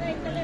Ticket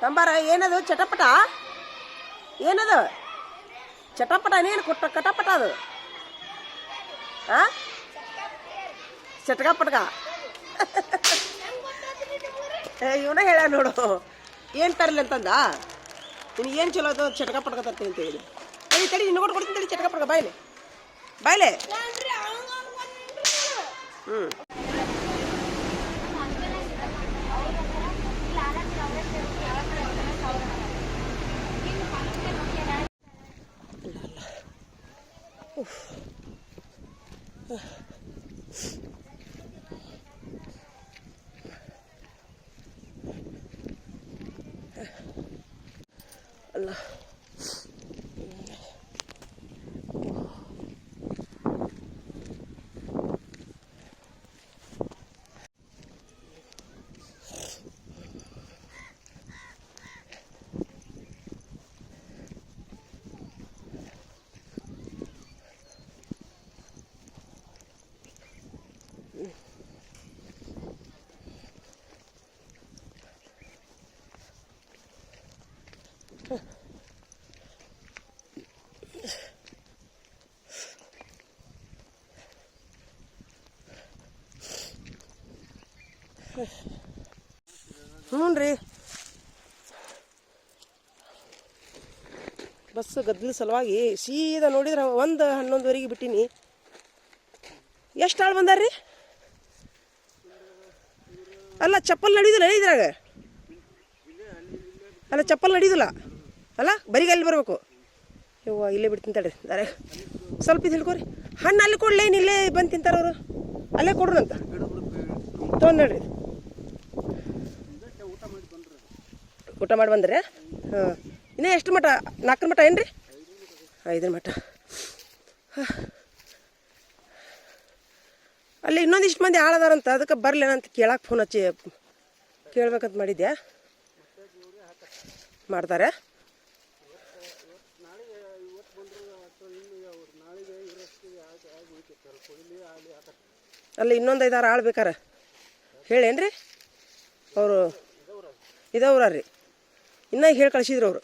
ತಂಬಾರ ಏನದು ಚಟಪಟ ಏನದು ಚಟಪಟ ಏನು ಕೊಟ್ಟ ಕಟಪಟ ಅದು ಆ ಚಟಕ ಪಟ್ಕ ಇವನ ಹೇಳ ನೋಡು ಏನು ತರಲಿ ಅಂತಂದ ನಿನಗೆ ಏನು ಚಲೋ ಅದು ಚಟಕ ಪಟ್ಕ ತರ್ತೀನಿ ಅಂತ ಹೇಳಿ ತಡಿ ತಡಿ ನಿನ್ನ ಕೊಡ್ತೀನಿ ತಡಿ ಚಟಕ ಪಟ್ಕ ಬಾಯ್ಲೆ ಬಾಯ್ಲೆ ಹ್ಞೂ ಅಲ್ಲ ಹ್ಞೂ ರೀ ಬಸ್ ಗದ್ದಲ ಸಲುವಾಗಿ ಸೀದಾ ನೋಡಿದ್ರೆ 11:11ವರೆಗೆ ಬಿಟ್ಟಿನಿ. ಎಷ್ಟು ಆಳು ಬಂದಾರ್ರಿ? ಅಲ್ಲ ಚಪ್ಪಲ್ ನಡೀದಿಲ್ಲ ಇದ್ರಾಗ, ಅಲ್ಲ ಚಪ್ಪಲ್ ನಡೀದಿಲ್ಲ ಅಲ್ಲ, ಬರೀಗ ಅಲ್ಲಿ ಬರ್ಬೇಕು. ಯವ್ವ ಇಲ್ಲೇ ಬಿಡ್ತೀನಿ ತಡ್ರಿ ದಾರೆ ಸ್ವಲ್ಪ ಇದು ಹಿಡ್ಕೋರಿ. ಹಣ್ಣು ಅಲ್ಲಿ ಕೊಡ್ಲಿ ಇಲ್ಲೇ ಬಂದು ತಿಂತಾರ ಅವರು ಅಲ್ಲೇ ಕೊಡ್ರಂತ ತೊಗೊಂಡು ನೋಡ್ರಿ ಊಟ ಮಾಡಿ ಬಂದ್ರಿ ಹಾಂ ಇನ್ನೂ ಎಷ್ಟು ಮಠ 4 ಮಠ ಏನು ರೀ 5 ಮಠ ಅಲ್ಲಿ ಇನ್ನೊಂದಿಷ್ಟು ಮಂದಿ ಆಳದಾರಂತ ಅದಕ್ಕೆ ಬರಲೇನಂತ ಕೇಳಕ್ಕೆ ಫೋನ್ ಹಚ್ಚಿ ಕೇಳ್ಬೇಕಂತ ಮಾಡಿದ್ಯಾ ಮಾಡ್ತಾರೆ ಅಲ್ಲಿ ಇನ್ನೊಂದು 5 ಆಳು ಬೇಕಾರ ಹೇಳೇನ್ರಿ ಅವರು ಇದವ್ರ ರೀ ಇನ್ನೂ ಹೇಳಿ ಕಳಿಸಿದ್ರು ಅವರು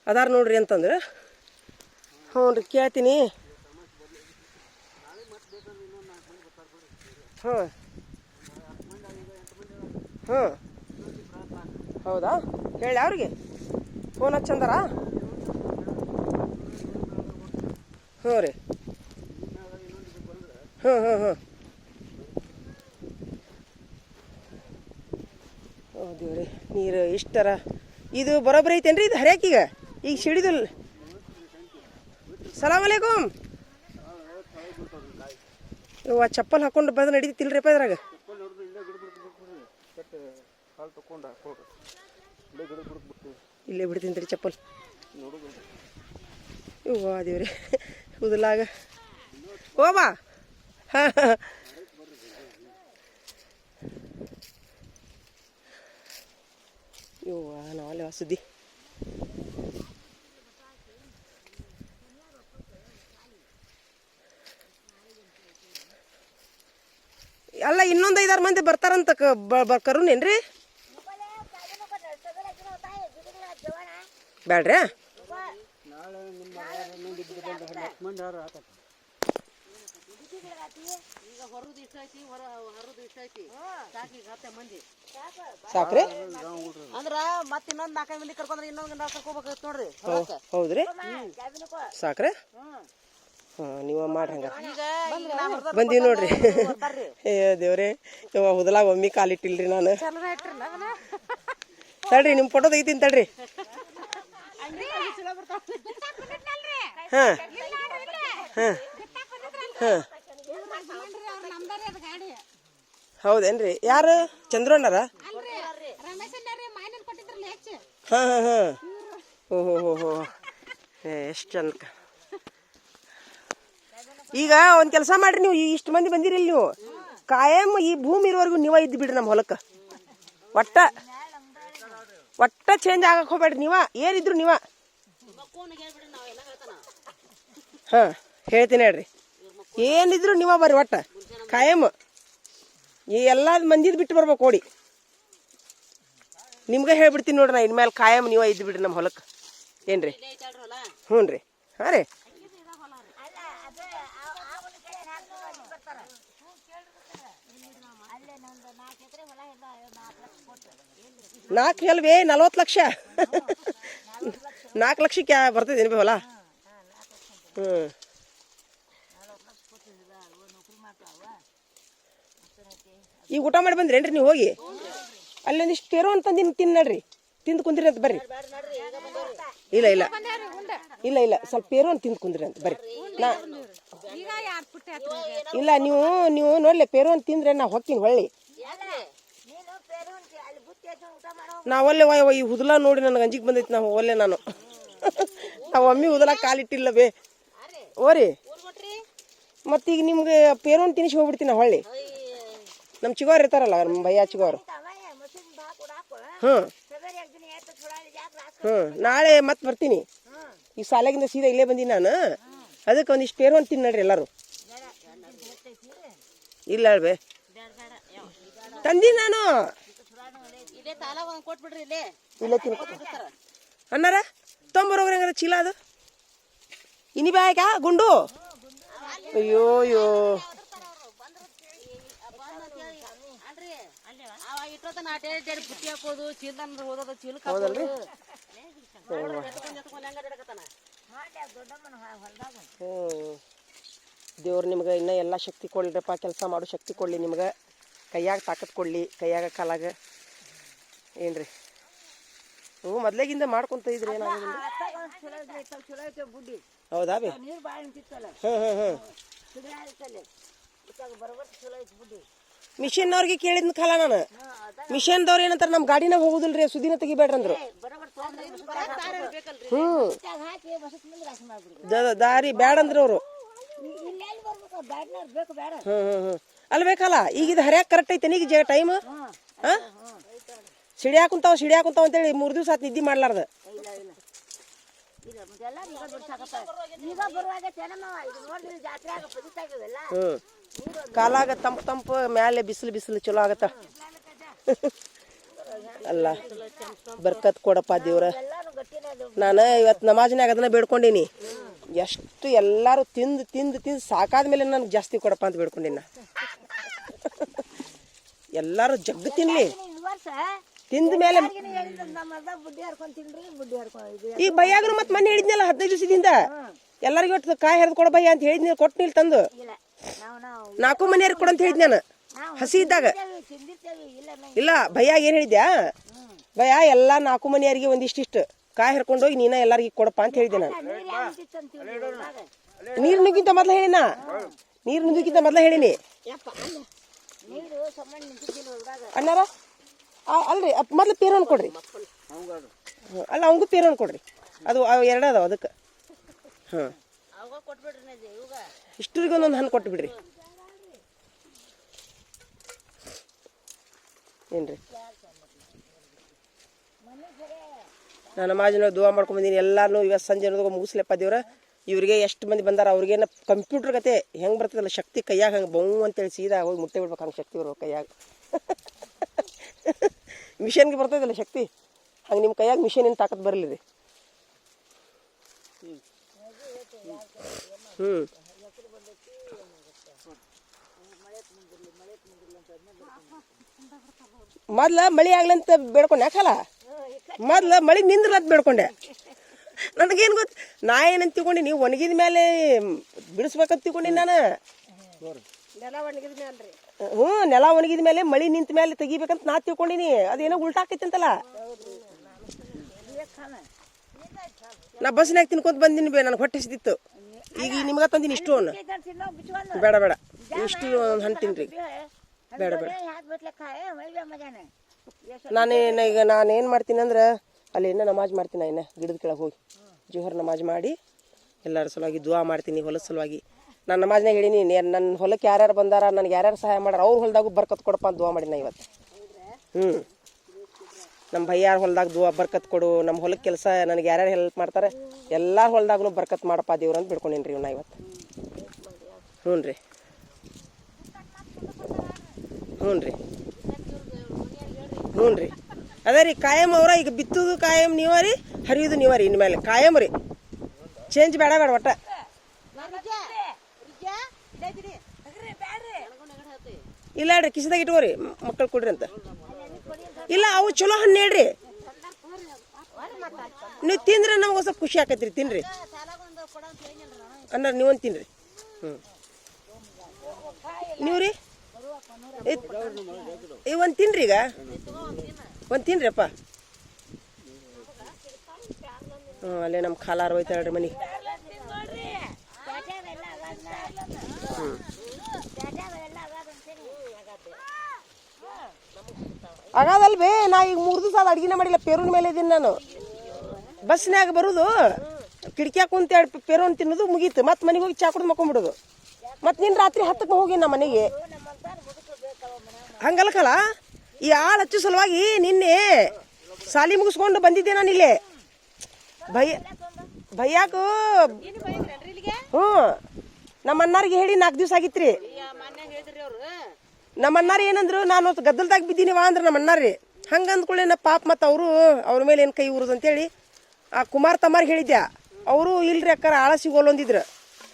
ಅದಾರ ನೋಡ್ರಿ ಅಂತಂದ್ರೆ ಹ್ಞೂ ರೀ ಕೇಳ್ತೀನಿ ಹಾಂ ಹಾಂ ಹೌದಾ ಹೇಳಿ ಅವ್ರಿಗೆ ಫೋನ್ ಹಚ್ಚಂದಾರ ಹ್ಞೂ ರೀ ಹ್ಞೂ ಹ್ಞೂ ಹ್ಞೂ ಹೌದು ರೀ ನೀರು ಇಷ್ಟರ ಇದು ಬರೋಬ್ಬರಿ ಐತೇನ್ರಿ ಇದು ಹರ್ಯಾಕೀಗ ಈಗ ಸಿಡಿದಿಲ್ಲ ಸಲಾಮ್ ಅಲೈಕುಮ್ ಇವ ಚಪ್ಪಲ್ ಹಾಕೊಂಡು ಬಂದು ನಡೀತಿಲ್ರಿಪ್ಪ ಇದ್ರಾಗ ಇಲ್ಲೇ ಬಿಡ್ತೀನಿ ರೀ ಚಪ್ಪಲ್ ಇವ ದೇವ್ರಿ ಉದಲಾಗ ಹೋಬಾ ಹಾಂ ಇವ ನಾವಲ್ಲೇ ಸುದ್ದಿ ಅಲ್ಲ ಇನ್ನೊಂದು 5 ಮಂದಿ ಬರ್ತಾರಂತ ಕರುನೇನ್ರಿ ಬೇಡ್ರಿ ಸಾಕ್ರಿ ಅಂದ್ರ ಮತ್ತ ಇನ್ನೊಂದ್ 4 ಮಂದಿ ಕರ್ಕೊಂಡ್ರೆ ಇನ್ನೊಂದ್ ಕರ್ಕೋಬೇಕಾಗತ್ ನೋಡ್ರಿ ಹೌದ್ರಿ ಸಾಕ್ರಿ ಹಾಂ ನೀವು ಮಾಡ್ರಿ ಹಂಗ ಬಂದೀವಿ ನೋಡ್ರಿ ಏ ದೇವ್ರೆ ಇವ ಹುದಲಾಗ ಒಮ್ಮೆ ಕಾಲಿಟ್ಟಿಲ್ರಿ ನಾನು ತಡ್ರಿ ನಿಮ್ಮ ಫೋಟೋ ತೆಗಿತೀನಿ ತಡ್ರಿ ಹಾಂ ಹಾಂ ಹಾಂ ಹೌದೇನ್ರಿ ಯಾರು ಚಂದ್ರಣ್ಣರ ಹಾಂ ಹಾಂ ಹಾಂ ಓಹೋ ಎಷ್ಟು ಚಂದ ಈಗ ಒಂದು ಕೆಲಸ ಮಾಡ್ರಿ ನೀವು ಇಷ್ಟು ಮಂದಿ ಬಂದಿರಿ ನೀವು ಕಾಯಂ ಈ ಭೂಮಿ ಇರೋವರೆಗೂ ನೀವ ಇದ್ದು ಬಿಡ್ರಿ ನಮ್ಮ ಹೊಲಕ್ಕೆ ಒಟ್ಟ ಚೇಂಜ್ ಆಗಕ್ಕೆ ಹೋಗ್ಬೇಡ್ರಿ ನೀವ ಏನಿದ್ರು ನೀವ ಹಾಂ ಹೇಳ್ತೀನಿ ಹೇಳ್ರಿ ಏನಿದ್ರು ನೀವ ಬರ್ರಿ ಒಟ್ಟ ಕಾಯಂ ಈ ಎಲ್ಲ ಮಂದಿದ್ ಬಿಟ್ಟು ಬರ್ಬೇಕು ಓಡಿ ನಿಮ್ಗೆ ಹೇಳ್ಬಿಡ್ತೀನಿ ನೋಡ್ರಿ ನಾ ಇನ್ಮೇಲೆ ಕಾಯಂ ನೀವ ಇದ್ದು ಬಿಡ್ರಿ ನಮ್ಮ ಹೊಲಕ್ಕೆ ಏನ್ರಿ ಹ್ಞೂ ರೀ ಹಾಂ ರೀ ನಾಲ್ಕು ಅಲ್ವೇ 40 ಲಕ್ಷ 4 ಲಕ್ಷಕ್ಕೆ ಬರ್ತದೇನು ಹೊಲ ಹ್ಞೂ ಈಗ ಊಟ ಮಾಡಿ ಬಂದ್ರೇನ್ರಿ ನೀವು ಹೋಗಿ ಅಲ್ಲೊಂದಿಷ್ಟು ಪೇರು ಅಂತಂದಿನ ತಿನ್ನಡ್ರಿ ತಿಂದು ಕುಂದ್ರಿ ಅಂತ ಬರ್ರಿ ಇಲ್ಲ ಸ್ವಲ್ಪ ಪೇರು ಅಂತ ತಿಂದು ಕುಂದ್ರಿ ಅಂತ ಬರ್ರಿ ಇಲ್ಲ ನೀವು ನೋಡ್ಲಿ ಪೇರು ಅಂತ ತಿಂದ್ರೆ ನಾ ಹೊಕ್ಕಿನ ಹೊಳ್ಳಿ ನಾವಲ್ಲೇ ಈ ಹುದಲ ನೋಡಿ ನನಗೆ ಅಂಜಿಗೆ ಬಂದೈತಿ ನಾವು ಒಲ್ಲೆ ನಾನು ಒಮ್ಮೆ ಹುದಲ ಕಾಲಿಟ್ಟಿಲ್ಲ ಬೇ ಓರಿ ಮತ್ತೀಗ ನಿಮ್ಗೆ ಪೇರೋನ್ ತಿನ್ನಿಸಿ ಹೋಗ್ಬಿಡ್ತೀನಿ ಹೊಳ್ಳಿ ನಮ್ಮ ಚಿಗೋರು ಇರ್ತಾರಲ್ಲ ಭಯ್ಯ ಚಿಗೋರು ಹ್ಞೂ ನಾಳೆ ಮತ್ತೆ ಬರ್ತೀನಿ ಈಗ ಶಾಲೆಗಿಂದ ಸೀದಾ ಇಲ್ಲೇ ಬಂದೀನಿ ನಾನು ಅದಕ್ಕೆ ಒಂದಿಷ್ಟು ಪೇರೋನ್ ತಿನ್ನಡ್ರಿ ಎಲ್ಲರೂ ಇಲ್ಲ ಹೇಳ್ಬೇ ತಂದಿ ನಾನು ಇಲ್ಲೇ ತಿನ್ಕೊ ಅನ್ನಾರ ತೊಂಬರೋಗ್ರಿ ಹಂಗಾರ ಚೀಲ ಅದು ಇನಿ ಬ್ಯಾಗ ಗುಂಡು ಅಯ್ಯೋ ಹೌದಲ್ರಿ ದೇವ್ರು ನಿಮ್ಗೆ ಇನ್ನೂ ಎಲ್ಲ ಶಕ್ತಿ ಕೊಡ್ಲಿರಪ್ಪ ಕೆಲಸ ಮಾಡೋ ಶಕ್ತಿ ಕೊಡಲಿ ನಿಮ್ಗೆ ಕೈಯಾಗ ತಾಕತ್ ಕೊಡಲಿ ಕೈಯಾಗ ಕಾಲಾಗ ಏನ್ರಿ ಹ್ಞೂ ಮೊದ್ಲೇಗಿಂದ ಮಾಡ್ಕೊಂತ ಇದ್ರಿ ಏನಾಗೋದಿಲ್ಲ ಹೌದಾ ಬಿ ನೀರು ಭಾಳ ನಿಂತಿತ್ತಲ್ಲ ಮಿಷಿನ್ನವ್ರಿಗೆ ಕೇಳಿದ್ನ ಕಾಲ ನಾನು ಮಿಷನ್ದವ್ರು ಏನಂತಾರೆ ನಮ್ಮ ಗಾಡಿನಾಗ ಹೋಗುದಿಲ್ರಿ ಸುದಿನ ತೆಗಿಬೇಡ್ರಂದ್ರು ದಾರಿ ಬ್ಯಾಡಂದ್ರು ಅವರು ಅಲ್ಬೇಕಲ್ಲ ಈಗ ಇದು ಹರ್ಯಾಕ ಕರೆಕ್ಟ್ ಐತೆ ಈಗ ಟೈಮ್ ಸಿಡಿಯಾಕುಂತಾವ ಅಂತೇಳಿ 3 ದಿವಸ ಆತ್ ನಿದ್ದೆ ಮಾಡ್ಲಾರ್ದ ಕಾಲಾಗ ತಂಪು ಮ್ಯಾಲೆ ಬಿಸಿಲು ಚಲೋ ಆಗತ್ತ ಅಲ್ಲ ಬರ್ಕತ್ ಕೊಡಪ್ಪ ದೇವ್ರ ನಾನು ಇವತ್ತು ನಮಾಜ್ನಾಗ ಅದನ್ನ ಬೇಡ್ಕೊಂಡೀನಿ ಎಷ್ಟು ಎಲ್ಲಾರು ತಿಂದು ಸಾಕಾದ ಮೇಲೆ ನನಗೆ ಜಾಸ್ತಿ ಕೊಡಪ್ಪ ಅಂತ ಬೇಡ್ಕೊಂಡಿನ ಎಲ್ಲಾರು ಜಗ್ಗ ತಿನ್ಲಿ ತಿಂದ ಮೇಲೆ ಈಗ ಬೈಯಾಗನು ಮತ್ತೆ ಮನೆ ಹೇಳಿದ್ನಲ್ಲ 15 ದಿವಸದಿಂದ ಎಲ್ಲರಿಗೂ ಒಟ್ಟು ಕಾಯಿ ಹರಿದು ಕೊಡ ಬಯ್ಯ ಅಂತ ಹೇಳಿದ್ನಿ ಕೊಟ್ಟು ನೀಲ್ ತಂದು 4 ಮನೆಯವ್ರಿಗೆ ಕೊಡಂತ ಹೇಳಿದ್ ನಾನು ಹಸಿ ಇದ್ದಾಗ ಇಲ್ಲ ಭಯ್ಯಾಗ ಏನ್ ಹೇಳಿದ್ಯಾ ಭಯ ಎಲ್ಲಾ 4 ಮನೆಯವ್ರಿಗೆ ಒಂದಿಷ್ಟಿಷ್ಟು ಕಾಯಿ ಹರ್ಕೊಂಡು ಹೋಗಿ ನೀನ ಎಲ್ಲಾರ್ಗಿ ಕೊಡಪ್ಪ ಅಂತ ಹೇಳಿದ್ದೆ ನಾನು ನೀರ್ ನುಗ್ಗಿಂತ ಮೊದ್ಲ ಹೇಳಿನ ಹೇಳಿನಿ ಅಣ್ಣಾರ ಅಲ್ರಿ ಮೊದ್ಲು ಪೇರನ್ ಕೊಡ್ರಿ ಅಲ್ಲ ಅವಂಗೂ ಪೇರನ್ ಕೊಡ್ರಿ ಅದು ಎರಡು ಅದಾವ ಅದಕ್ಕೆ ಹಾಂ ಇಷ್ಟರಿಗೆ ಒಂದೊಂದು ಹಣ್ಣು ಕೊಟ್ಟು ಬಿಡ್ರಿ ಏನ್ರಿ ನಾನು ನಮಾಜ್ನಾಗ ದುವಾ ಮಾಡ್ಕೊಂಬಂದೀನಿ ಎಲ್ಲಾರು ಇವತ್ತು ಸಂಜೆ ಅನ್ನೋದು ಮುಗಿಸ್ಲಪ್ಪ ದೇವ್ರ ಇವ್ರಿಗೆ ಎಷ್ಟು ಮಂದಿ ಬಂದಾರ ಅವ್ರಿಗೇನ ಕಂಪ್ಯೂಟರ್ ಗತೆ ಹೆಂಗೆ ಬರ್ತದಲ್ಲ ಶಕ್ತಿ ಕೈಯಾಗ ಹಂಗೆ ಬೌ ಅಂತೇಳಿ ಸೀದಾ ಹೋಗಿ ಮುಟ್ಟೆ ಬಿಡ್ಬೇಕು ಹಂಗೆ ಶಕ್ತಿ ಬರ್ಬೇಕು ಕೈಯಾಗ ಮಿಷನ್ಗೆ ಬರ್ತದಲ್ಲ ಶಕ್ತಿ ಹಂಗೆ ನಿಮ್ಮ ಕೈಯಾಗ ಮಿಷನ್ ಏನು ತಾಕತ್ ಬರಲಿ ರೀ ಮೊದ್ಲ ಮಳಿ ಆಗ್ಲಂತ ಬೇಡ್ಕೊಂಡೆ ಯಾಕಲ್ಲ ಮೊದ್ಲ ಮಳಿ ನಿಂದ್ರಲಂತ ಬೇಡ್ಕೊಂಡೆ ನನಗೇನು ಗೊತ್ತು ನಾ ಏನಂತ ತಿಳ್ಕೊಂಡು ನೀವು ಒಣಗಿದ ಮೇಲೆ ಬಿಡಿಸ್ಬೇಕಂತ ತಿಳ್ಕೊಂಡಿ ನಾನು ನೆಲ ಒಣಗಿದ ಮೇಲೆ ಮಳಿ ನಿಂತ ಮೇಲೆ ತೆಗಿಬೇಕಂತ ನಾ ತಿಳ್ಕೊಂಡಿನಿ ಅದೇನೋ ಉಲ್ಟಾ ಆಕೈತಿ ಅಂತಲ್ಲ ನಾ ಬಸ್ನಾಗ ತಿನ್ಕೊಂತ ಬಂದಿನಿ ನನಗೆ ಹೊಟ್ಟೆ ಹಸಿದಿತ್ತು ಈಗ ನಿಮ್ಗ ತಂದಿನಿ ಇಷ್ಟು ಬೇಡ ಇಷ್ಟು ಒಂದು ಹಣ್ಣು ತಿನ್ರಿ ಬೇಡ ನಾನೇನು ಮಾಡ್ತೀನಿ ಅಂದ್ರೆ ಅಲ್ಲಿ ಏನೋ ನಮಾಜ್ ಮಾಡ್ತೀನಿ ಇನ್ನ ಗಿಡದ ಕೆಳಗೆ ಹೋಗಿ ಜೋಹರ್ ನಮಾಜ್ ಮಾಡಿ ಎಲ್ಲರ ಸಲುವಾಗಿ ದುವಾ ಮಾಡ್ತೀನಿ ಹೊಲದ ಸಲುವಾಗಿ ನಾನು ನಮಾಜ್ನಾಗ ಹೇಳಿನಿ ನನ್ನ ಹೊಲಕ್ಕೆ ಯಾರ್ಯಾರು ಬಂದಾರ ನನಗೆ ಯಾರ್ಯಾರು ಸಹಾಯ ಮಾಡ್ಯಾರ ಅವ್ರ ಹೊಲದಾಗೂ ಬರ್ಕತ್ ಕೊಡಪ್ಪ ಅಂತ ದುವಾ ಮಾಡಿನ ಇವತ್ತು ನಮ್ಮ ಭಯ್ಯಾರ ಹೊಲದಾಗ ದುವಾ ಬರ್ಕತ್ ಕೊಡು ನಮ್ಮ ಹೊಲಕ್ಕೆ ಕೆಲಸ ನನಗೆ ಯಾರ್ಯಾರು ಹೆಲ್ಪ್ ಮಾಡ್ತಾರೆ ಎಲ್ಲರ ಹೊಲದಾಗೂ ಬರ್ಕತ್ ಮಾಡಪ್ಪ ದೇವ್ರ ಅಂತ ಬಿಡ್ಕೊಂಡೇನಿ ರೀ ನಾ ಇವತ್ತು ಹ್ಞೂ ರೀ ಅದೇ ರೀ ಕಾಯಂ ಅವ್ರ ಈಗ ಬಿತ್ತುದು ಕಾಯಂ ನೀವ ರೀ ಹರಿಯುದು ನೀವ ರೀ ಇನ್ಮೇಲೆ ಕಾಯಂ ರೀ ಚೇಂಜ್ ಬೇಡ ಒಟ್ಟ ಇಲ್ಲ ಹೇಳ್ರಿ ಕಿಸದಾಗ ಇಟ್ಕೋರಿ ಮಕ್ಕಳು ಕೊಡ್ರಿ ಅಂತ ಇಲ್ಲ ಅವು ಚಲೋ ಹಣ್ಣು ಹೇಳ್ರಿ ನೀವು ತಿಂದ್ರೆ ನಮ್ಗೆ ಸ್ವಲ್ಪ ಖುಷಿ ಆಕೈತ್ರಿ ತಿನ್ರಿ ಅಂದ್ರೆ ನೀವೊಂದು ತಿನ್ರಿ ನೀವು ರೀ ಒಂದು ತಿನ್ರಿ ಈಗ ಒಂದು ತಿನ್ರಿಪ್ಪ ಅಲ್ಲೇ ನಮ್ಮ ಖಾಲಾರ ಹೋಯ್ತಾ ಹೇಳ್ರಿ ಮನೆ ಆಗಾದಲ್ವೇ ನಾ ಈಗ 3 ದಿವಸ ಅದು ಅಡ್ಗಿನ ಮಾಡಿಲ್ಲ ಪೇರೂನ್ ಮೇಲೆ ಇದೀನಿ ನಾನು ಬಸ್ನ್ಯಾಗ ಬರೋದು ಕಿಟಕಿಯಾಗ ಕುಂತ ಪೇರೋನ್ ತಿನ್ನೋದು ಮುಗೀತು ಮತ್ತೆ ಮನೆಗೆ ಹೋಗಿ ಚಾ ಕುಡ್ದು ಮಕ್ಕೊಂಡ್ಬಿಡೋದು ಮತ್ತೆ ನಿನ್ನ ರಾತ್ರಿ 10ಕ್ಕೆ ಹೋಗಿ ನಮ್ಮ ಮನೆಗೆ ಹಂಗಲ್ಕಲ್ಲ ಈ ಆಳು ಹಚ್ಚೋ ಸಲುವಾಗಿ ನಿನ್ನೆ ಸಾಲಿ ಮುಗಿಸ್ಕೊಂಡು ಬಂದಿದ್ದೆ ನಾನು ಇಲ್ಲೇ ಭಯ್ಯಾಕು ನಮ್ಮ ಅಣ್ಣಾರಿಗೆ ಹೇಳಿ 4 ದಿವಸ ಆಗಿತ್ರಿ ನಮ್ಮ ಅಣ್ಣಾರು ಏನಂದ್ರು ನಾನು ಗದ್ದಲ್ದಾಗ ಬಿದ್ದೀನಿವಾ ಅಂದ್ರೆ ನಮ್ಮ ಅಣ್ಣಾರಿ ಹಂಗೆ ಅಂದ್ಕೊಳ್ಳೇನ ಪಾಪ ಮತ್ತು ಅವ್ರ ಮೇಲೆ ಏನು ಕೈ ಊರುದು ಅಂತೇಳಿ ಆ ಕುಮಾರ್ ತಮ್ಮಾರಿಗೆ ಹೇಳಿದ್ದೆ ಅವರು ಇಲ್ರಿ ಅಕ್ಕಾರ ಆಳ ಸಿಗೋಲ್ಲೊಂದಿದ್ರು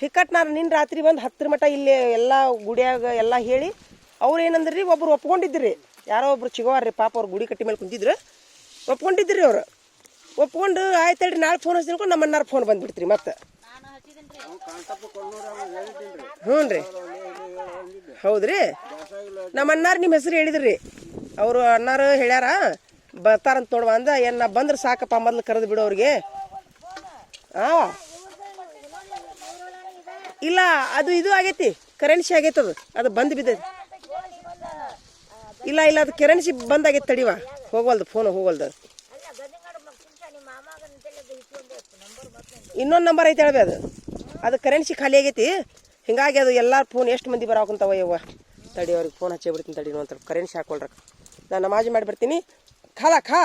ಹಿಕ್ಕಟ್ನಾರ ನಿನ್ನ ರಾತ್ರಿ ಬಂದು 10 ಮಟ ಇಲ್ಲೇ ಎಲ್ಲ ಗುಡಿಯಾಗ ಎಲ್ಲ ಹೇಳಿ ಅವ್ರು ಏನಂದ್ರಿ ಒಬ್ರು ಒಪ್ಕೊಂಡಿದ್ರಿ ಯಾರೋ ಒಬ್ರು ಚಿಗೋವಾರ್ರಿ ಪಾಪ ಅವ್ರು ಗುಡಿ ಕಟ್ಟಿ ಮೇಲೆ ಕುಂತಿದ್ರು ಒಪ್ಕೊಂಡಿದ್ರಿ ಅವ್ರು ಒಪ್ಕೊಂಡು ಆಯ್ತು ಹೇಳ್ರಿ ನಾಳೆ ಫೋನ್ ಹಚ್ಚಿದ್ಕೊಂಡು ನಮ್ಮ ಅಣ್ಣಾರ ಫೋನ್ ಬಂದ್ಬಿಡ್ತ್ರಿ ಮತ್ತೆ ಹ್ಞೂ ರೀ ಹೌದ್ರಿ ನಮ್ಮ ಅಣ್ಣಾರು ನಿಮ್ಮ ಹೆಸರು ಹೇಳಿದ್ರಿ ಅವರು ಅಣ್ಣಾರು ಹೇಳ್ಯಾರ ಬರ್ತಾರಂತ ನೋಡುವ ಅಂದ ಏನ ಬಂದ್ರೆ ಸಾಕಪ್ಪ ಮೊದ್ಲು ಕರೆದು ಬಿಡು ಅವ್ರಿಗೆ ಇಲ್ಲ ಅದು ಇದು ಆಗೈತಿ ಕರೆನ್ಸಿ ಆಗೈತೆ ಅದು ಬಂದು ಬಿದ್ದೈತಿ. ಇಲ್ಲ ಇಲ್ಲ ಅದು ಕರೆನ್ಸಿ ಬಂದ್ ಆಗೈತಿ ತಡಿವ ಹೋಗವಲ್ದು ಫೋನ್ ಹೋಗವಲ್ದು. ಇನ್ನೊಂದು ನಂಬರ್ ಐತೆ ಹೇಳ್ಬಿ ಅದು ಕರೆನ್ಸಿ ಖಾಲಿ ಆಗೈತಿ. ಹಿಂಗಾಗಿ ಅದು ಎಲ್ಲ ಫೋನ್ ಎಷ್ಟು ಮಂದಿ ಬರಾಕುಂತಾವ ಯವ್ವ. ತಡಿ ಅವ್ರಿಗೆ ಫೋನ್ ಹಚ್ಚಿ ಬಿಡ್ತೀನಿ ತಡಿ ಅಂತ ಕರೆನ್ಸಿ ಹಾಕೊಳ್ರ. ನಾನು ನಮಾಜ್ ಮಾಡಿ ಬರ್ತೀನಿ. ಖಾಲ ಖಾ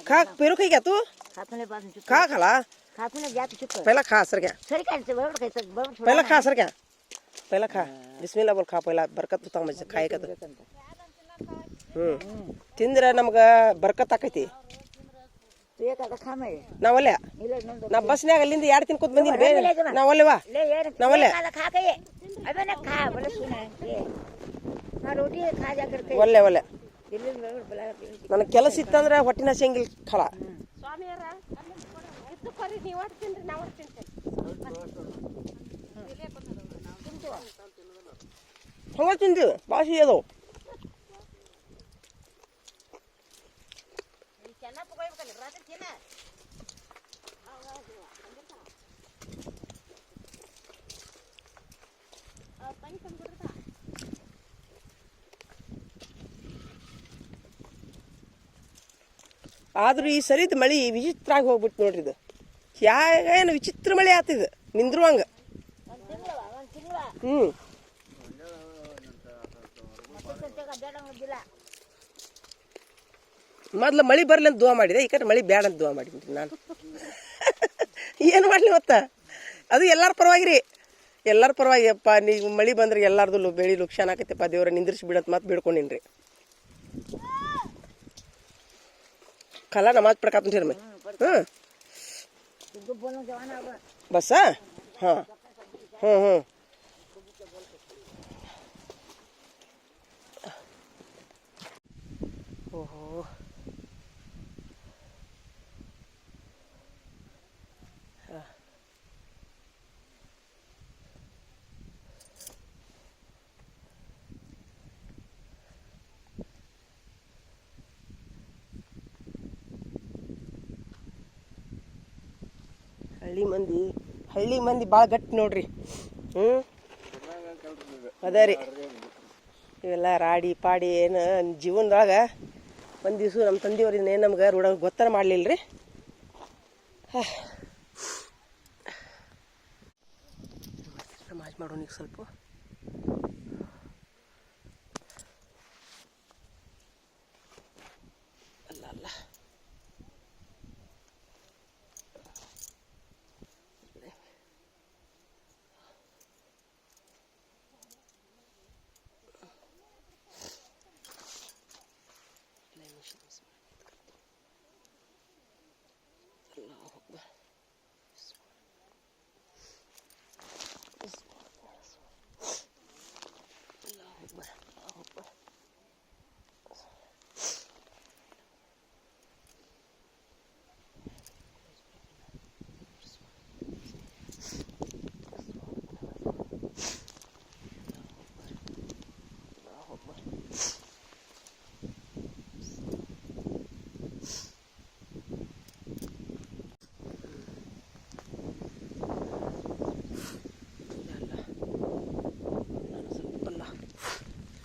खा पेरू खाई क्या तू खा खाला पहला खा सर क्या पहला खा सर क्या पहला खा बिस्मिल्लाह बोल खा पहला बरकत होता मुझे खाएगा तो ತಿಂದ್ರೆ ನಮ್ಗೆ ಬರ್ಕತ್ ಆಕೈತಿ. ನಾವಲ್ಲ ನಾ ಬಸ್ನ್ಯಾಗ ಅಲ್ಲಿಂದ 2 ತಿನ್ಕೋತ ಬಂದೀನಿ ಬೇ ನಾವಲ್ಲವಾ ನಾವಲ್ಲ ಒಲ್ಲೆ ಒಲ್ಲೆ ನನಗೆ ಕೆಲಸ ಇತ್ತಂದ್ರೆ ಹೊಟ್ಟಿನ ಹಸಿಂಗಿಲ್ಲ ಖಾಲ ಹಂಗ ತಿಂತೀವಿ ಭಾಷೆ ಅದು ಆದ್ರೂ ಈ ಸರಿದ ಮಳಿ ವಿಚಿತ್ರ ಆಗಿ ಹೋಗ್ಬಿಟ್ಟು ನೋಡ್ರಿ. ಇದು ಏನು ವಿಚಿತ್ರ ಮಳೆ ಆತಿದ ನಿಂದ್ರುವಂಗ. ಮೊದ್ಲು ಮಳಿ ಬರ್ಲಿ ಅಂತ ದುವಾ ಮಾಡಿದೆ, ಈ ಕಡೆ ಮಳಿ ಬ್ಯಾಡ ಅಂತ ದುವಾ ಮಾಡಿದ್ರಿ ನಾನು. ಏನು ಮಾಡ್ಲಿ ಮತ್ತ ಅದು ಎಲ್ಲಾರ ಪರವಾಗಿರಿ, ಎಲ್ಲಾರ ಪರವಾಗಿ. ಅಪ್ಪ ನೀವು ಮಳಿ ಬಂದ್ರೆ ಎಲ್ಲಾರ್ದು ಬೆಳಿ ಲುಕ್ಷಾನ್ ಆಕೈತಪ್ಪ, ದೇವ್ರ ನಿಂದ್ರಿಸಿ ಬಿಡತ್ ಮತ್ತೆ ಬಿಡ್ಕೊಂಡಿನ್ರಿ. ಖಾಲ ನಮಾಜ್ ಪಡ್ಕಾತಂತೀರಿ ಮೈ ಬಸ್ ಹಾಂ ಓಹೋ ಹಳ್ಳಿ ಮಂದಿ ಭಾಳ ಗಟ್ಟಿ ನೋಡ್ರಿ. ಅದೇ ರೀ ಇವೆಲ್ಲ ರಾಡಿ ಪಾಡಿ ಏನು ಜೀವನದೊಳಗೆ ಒಂದು ದಿವಸ ನಮ್ಮ ತಂದೆಯವ್ರಿಂದ ಏನು ನಮ್ಗೆ ರೂಢ ಗೊತ್ತಾರ ಮಾಡಲಿಲ್ಲ ರೀ. ನಮಾಜ್ ಮಾಡೋಣ ಈಗ ಸ್ವಲ್ಪ. ಅಲ್ಲ ಅಲ್ಲ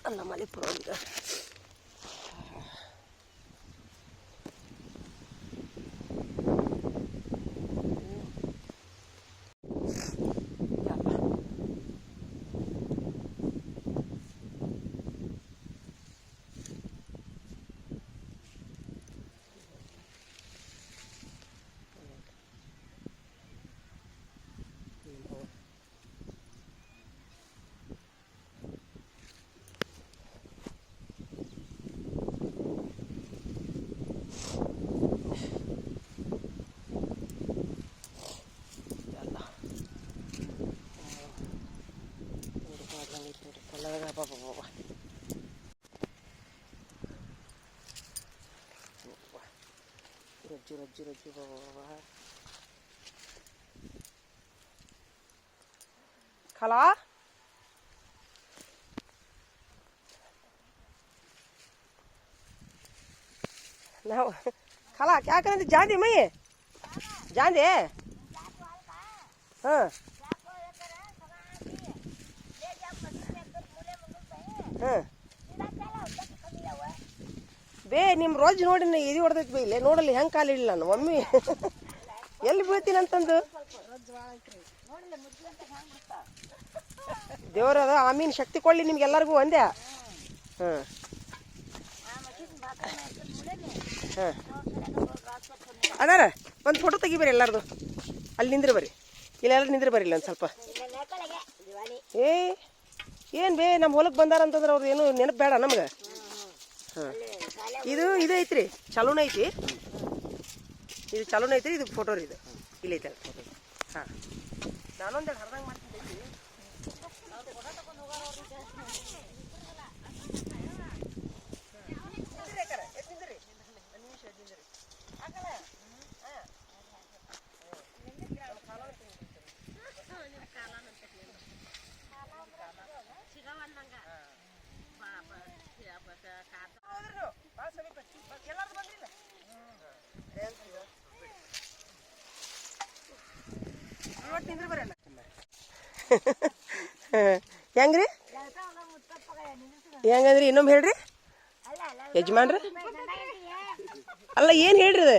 ಅಲ್ಲ ಮಳೆ ಪರವಾಗಿಲ್ಲ. ರಜ್ಜು ಖಲಾ ನಾವು ಖಲಾ क्या करें जाती मैं ಜಾಂದೆ ಹಾಂ ಹಾಂ ಬೇ ನಿಮ್ಮ ರೋಜ್ ನೋಡಿ ಇದು ಹೊಡೆದೈತಿ ಬೇ ಇಲ್ಲೇ ನೋಡಲ್ಲಿ ಹೆಂಗೆ ಕಾಲಿಡಲಿಲ್ಲ ನಾನು ಒಮ್ಮೆ ಎಲ್ಲಿ ಬೀಳ್ತೀನಿ ಅಂತಂದು ದೇವ್ರದ ಆಮೀನ್ ಶಕ್ತಿ ಕೊಡಲಿ ನಿಮ್ಗೆಲ್ಲರಿಗೂ ಒಂದೇ ಹಾಂ ಹಾಂ ಅದಾರ ಒಂದು ಫೋಟೋ ತೆಗಿಬರಿ ಎಲ್ಲಾರ್ದು ಅಲ್ಲಿ ನಿಂದ್ರೆ ಬರ್ರಿ ಇಲ್ಲೆಲ್ಲರೂ ನಿಂದ್ರೆ ಬರಿಲ್ಲ ಒಂದು ಸ್ವಲ್ಪ ಏನು ಬೇ ನಮ್ಮ ಹೊಲಕ್ಕೆ ಬಂದಾರ ಅಂತಂದ್ರೆ ಅವ್ರು ಏನು ನೆನಪು ಬೇಡ ನಮ್ಗೆ ಹಾಂ ಇದು ಐತ್ರಿ ಚಲೋನ ಐತಿ ಇದು ಚಲೋನ ಐತ್ರಿ ಇದು ಫೋಟೋ ರೀ ಇದು ಇಲ್ಲೈತೆ ಫೋಟೋ ಹಾಂ ನಾನೊಂದೆರಡು ಹರ್ದಂಗೆ ಮಾಡ್ತೀನಿ ಹೆಂಗ್ರಿ ಹೆಂಗಂದ್ರಿ ಇನ್ನೊಮ್ಮೆ ಹೇಳ್ರಿ ಯಜಮಾನ್ರಿ ಅಲ್ಲ ಏನು ಹೇಳ್ರಿ ಅದು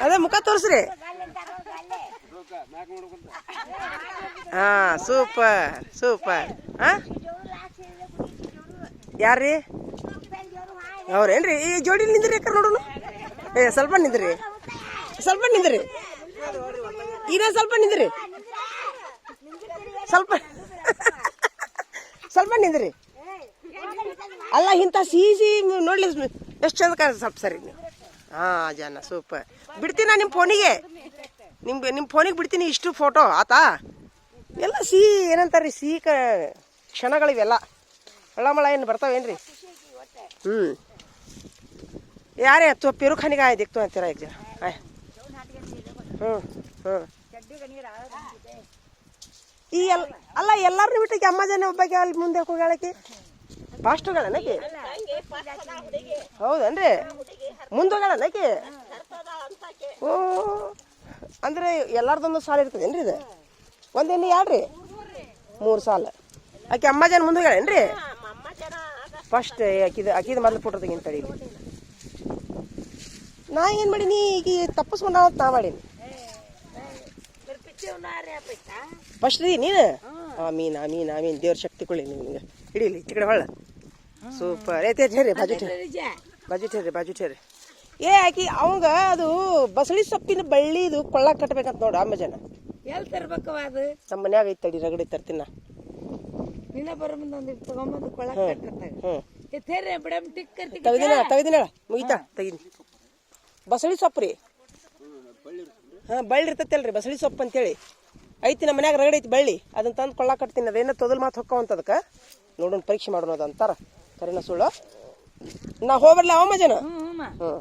ಅದ ಮುಖ ತೋರಿಸ್ರಿ ಹಾಂ ಸೂಪರ್ ಸೂಪರ್ ಹಾಂ ಯಾರ್ರಿ ಅವ್ರೇನ್ರಿ ಈ ಜೋಡಿ ನಿಂದ್ರಿ ಯಾಕೆ ನೋಡೋಣ ಸ್ವಲ್ಪ ನಿಂದ್ರಿ ಸ್ವಲ್ಪ ನಿಂದ್ರಿ ಈಗ ಸ್ವಲ್ಪ ನಿಂದ್ರಿ ಸ್ವಲ್ಪ ಸ್ವಲ್ಪ ನಿಂದ್ರಿ ಅಲ್ಲ ಇಂಥ ಸಿಹಿ ನೋಡ್ಲಿ ಎಷ್ಟು ಚಂದ ಕಾಣ ಸ್ವಲ್ಪ ಸರಿ ನೀವು ಹಾಂ ಜನ ಸೂಪರ್ ಬಿಡ್ತೀನಿ ನಿಮ್ಮ ಫೋನಿಗೆ ನಿಮ್ಮ ಫೋನಿಗೆ ಬಿಡ್ತೀನಿ ಇಷ್ಟು ಫೋಟೋ ಆತಾ ಎಲ್ಲ ಸಿಹಿ ಏನಂತಾರ್ರಿ ಸಿಹಿ ಕ್ಷಣಗಳಿವೆಲ್ಲ ಮಳ ಏನು ಬರ್ತಾವೇನ್ರಿ ಹ್ಞೂ ಯಾರೇ ತೋ ಪೇರು ಖಾನಿಗೆ ಆಯ್ ದಿಕ್ತು ಅಂತೀರ ಈಗ ಆಯ್ ಹ್ಞೂ ಹ್ಞೂ ಈ ಅಲ್ಲ ಎಲ್ಲಾರನ್ನೂ ಬಿಟ್ಟಿಗೆ ಅಮ್ಮ ಜನ ಒಬ್ಬಾಕೆ ಅಲ್ಲಿ ಮುಂದೆ ಹೋಗ್ಯಾಳಕ್ಕೆ ಫಾಸ್ಟ್ ಹೋಗ್ಯಾಳನಕ್ಕೆ ಹೌದನ್ರಿ ಮುಂದೆ ಹೋಗ್ಯಾಳನಕ್ಕೆ ಓ ಅಂದ್ರೆ ಎಲ್ಲಾರ್ದೊಂದು ಸಾಲ ಇರ್ತದೇನ್ರಿ ಇದು ಒಂದೇನು ಯಾಡ್ರಿ 3 ಸಾಲ ಆಕೆ ಅಮ್ಮ ಜನ ಮುಂದೆ ಹೋಗ್ಯಾಳೇನ್ರಿ ಫಸ್ಟ್ ಆಕಿದ ಮೊದಲು ಫೋಟೋ ತೆಗಿನ್ ತಡಿ ನಾ ಏನು ಮಾಡೀನಿ ಈಗ ತಪ್ಪಿಸ್ಕೊಂಡ ನಾ ಮಾಡೀನಿ ಫಸ್ಟ್ ರೀ ನೀನು ಆಮೀನ್ ಆಮೀನ್ ಆಮೀನ್ ದೇವ್ರ ಶಕ್ತಿ ಕೊಳ್ಳಿ ನಿಮ್ಗೆ ಹಿಡೀಲಿ ಈ ಕಡೆ ಹೊಳ್ಳ ಸೂಪರ್ ಐತೆ ಹೇಳ್ರಿ ಬಾಜು ಠೇರಿ ಏ ಆಕಿ ಅವಂಗ ಅದು ಬಸಳಿ ಸೊಪ್ಪಿನ ಬಳ್ಳಿದು ಕೊಳ್ಳಾಗ ಕಟ್ಬೇಕಂತ ನೋಡು ಅಮ್ಮ ಜನ ಎಲ್ಲಿ ತರ್ಬೇಕವ ಅದು ನಮ್ಮ ಮನ್ಯಾಗ ಐತಿ ತಡಿ ರಗಡಿ ತರ್ತೀನ ನಿನ್ನ ಬರೋ ಮುಂದೆ ಒಂದಿಟ್ಟು ತಗೊಂಬಂದು ಕೊಳ್ಳಾಗ ಕಟ್ಟಾಗ ತೆಗ್ದಿನ ಮುಗಿತಾ ತೆಗಿನಿ ಬಸಳಿ ಸೊಪ್ಪು ರೀ ಹಾಂ ಬಳ್ಳಿ ಇರ್ತೈತಲ್ರಿ ಬಸಳಿ ಸೊಪ್ಪು ಅಂತೇಳಿ ಐತಿ ನಮ್ಮ ಮನ್ಯಾಗ ರಗಡಿ ಐತಿ ಬಳ್ಳಿ ಅದನ್ನ ತಂದು ಕೊಳ್ಳಾಗ ಕಟ್ತೀನಿ ಅದೇನೋ ತೊದಲ್ ಮಾತು ಹೊಕ್ಕವಂತ ಅದಕ್ಕೆ ನೋಡೋಣ ಪರೀಕ್ಷೆ ಮಾಡೋಣ ಅದು ಅಂತಾರ ಕರಿನ ಸುಳ್ಳು ನಾ ಹೋಗ್ಬರ್ಲ ಅವ ಮಜನ ಹ್ಞೂ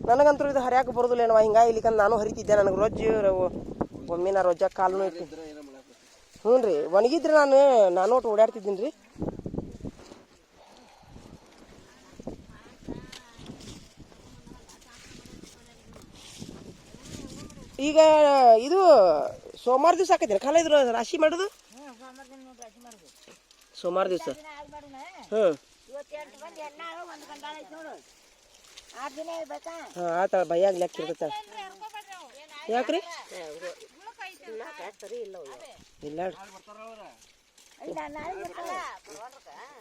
ನನಗಂತೂ ಇದು ಹರಿಯಾಕ ಬರೋದಿಲ್ಲ ಏನವ ಹಿಂಗಾಗಿ ಇಲ್ಲಿಕಂದು ನಾನು ಹರಿತಿದ್ದೆ ನನಗೆ ಒಮ್ಮೆ ನಾ ರೊಜ್ಜ ಕಾಲೂ ಐತಿ ಹ್ಞೂ ರೀ ಒಣಗಿದ್ರೆ ನಾನು ಒಟ್ಟು ಓಡಾಡ್ತಿದ್ದೀನಿ ರೀ ಈಗ ಇದು ಸೋಮವಾರ ದಿವಸ ಹಾಕೈತಿ ಕಾಲ ಇದ್ರ ರಾಶಿ ಮಾಡೋದು ಸೋಮವಾರ ದಿವಸ ಹ್ಞೂ ಹಾಂ ಆತ ಭಯ್ಯಾಗ ಲೆಕ್ಕ ಇರ್ತೈತ ಯಾಕ್ರಿ ಇಲ್ಲ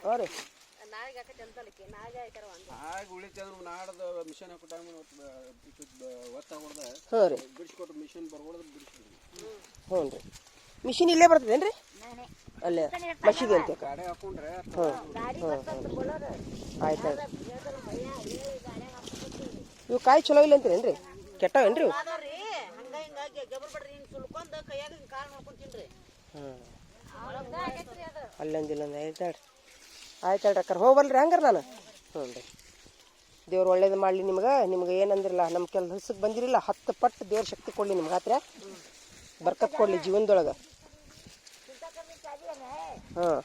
ಹಾಂ ರೀ ಹಾಂ ರೀ ಹ್ಞೂ ರೀ ಮಿಷಿನ್ ಇಲ್ಲೇ ಬರ್ತದೇನ್ರಿ ಅಲ್ಲೇ ಮಸೀದಿ ಅಂತ ಹ್ಞೂ ಆಯ್ತು ಇವು ಕಾಯಿ ಚಲೋ ಇಲ್ಲ ಅಂತೀರೇನ್ರಿ ಕೆಟ್ಟವೇನ್ರಿ ಅಲ್ಲೊಂದಿಲ್ಲ ಆಯ್ತಾಳ್ರಿ ಆಯ್ತಾಳ್ರಿ ಅಕ್ಕಾರ ಹೋಗ್ಬಲ್ರಿ ಹಂಗಾರ ನಾನು ಹ್ಞೂ ರೀ ದೇವ್ರು ಒಳ್ಳೇದು ಮಾಡಲಿ ನಿಮ್ಗೆ ಏನಂದಿರಲ್ಲ ನಮ್ಮ ಕೆಲಸಕ್ಕೆ ಬಂದಿರಲಿಲ್ಲ 10 ಪಟ್ಟು ದೇವ್ರ ಶಕ್ತಿ ಕೊಡಲಿ ನಿಮ್ಗೆ ಹತ್ರ ಬರ್ಕತ್ ಕೊಡಲಿ ಜೀವನದೊಳಗೆ ಹಾಂ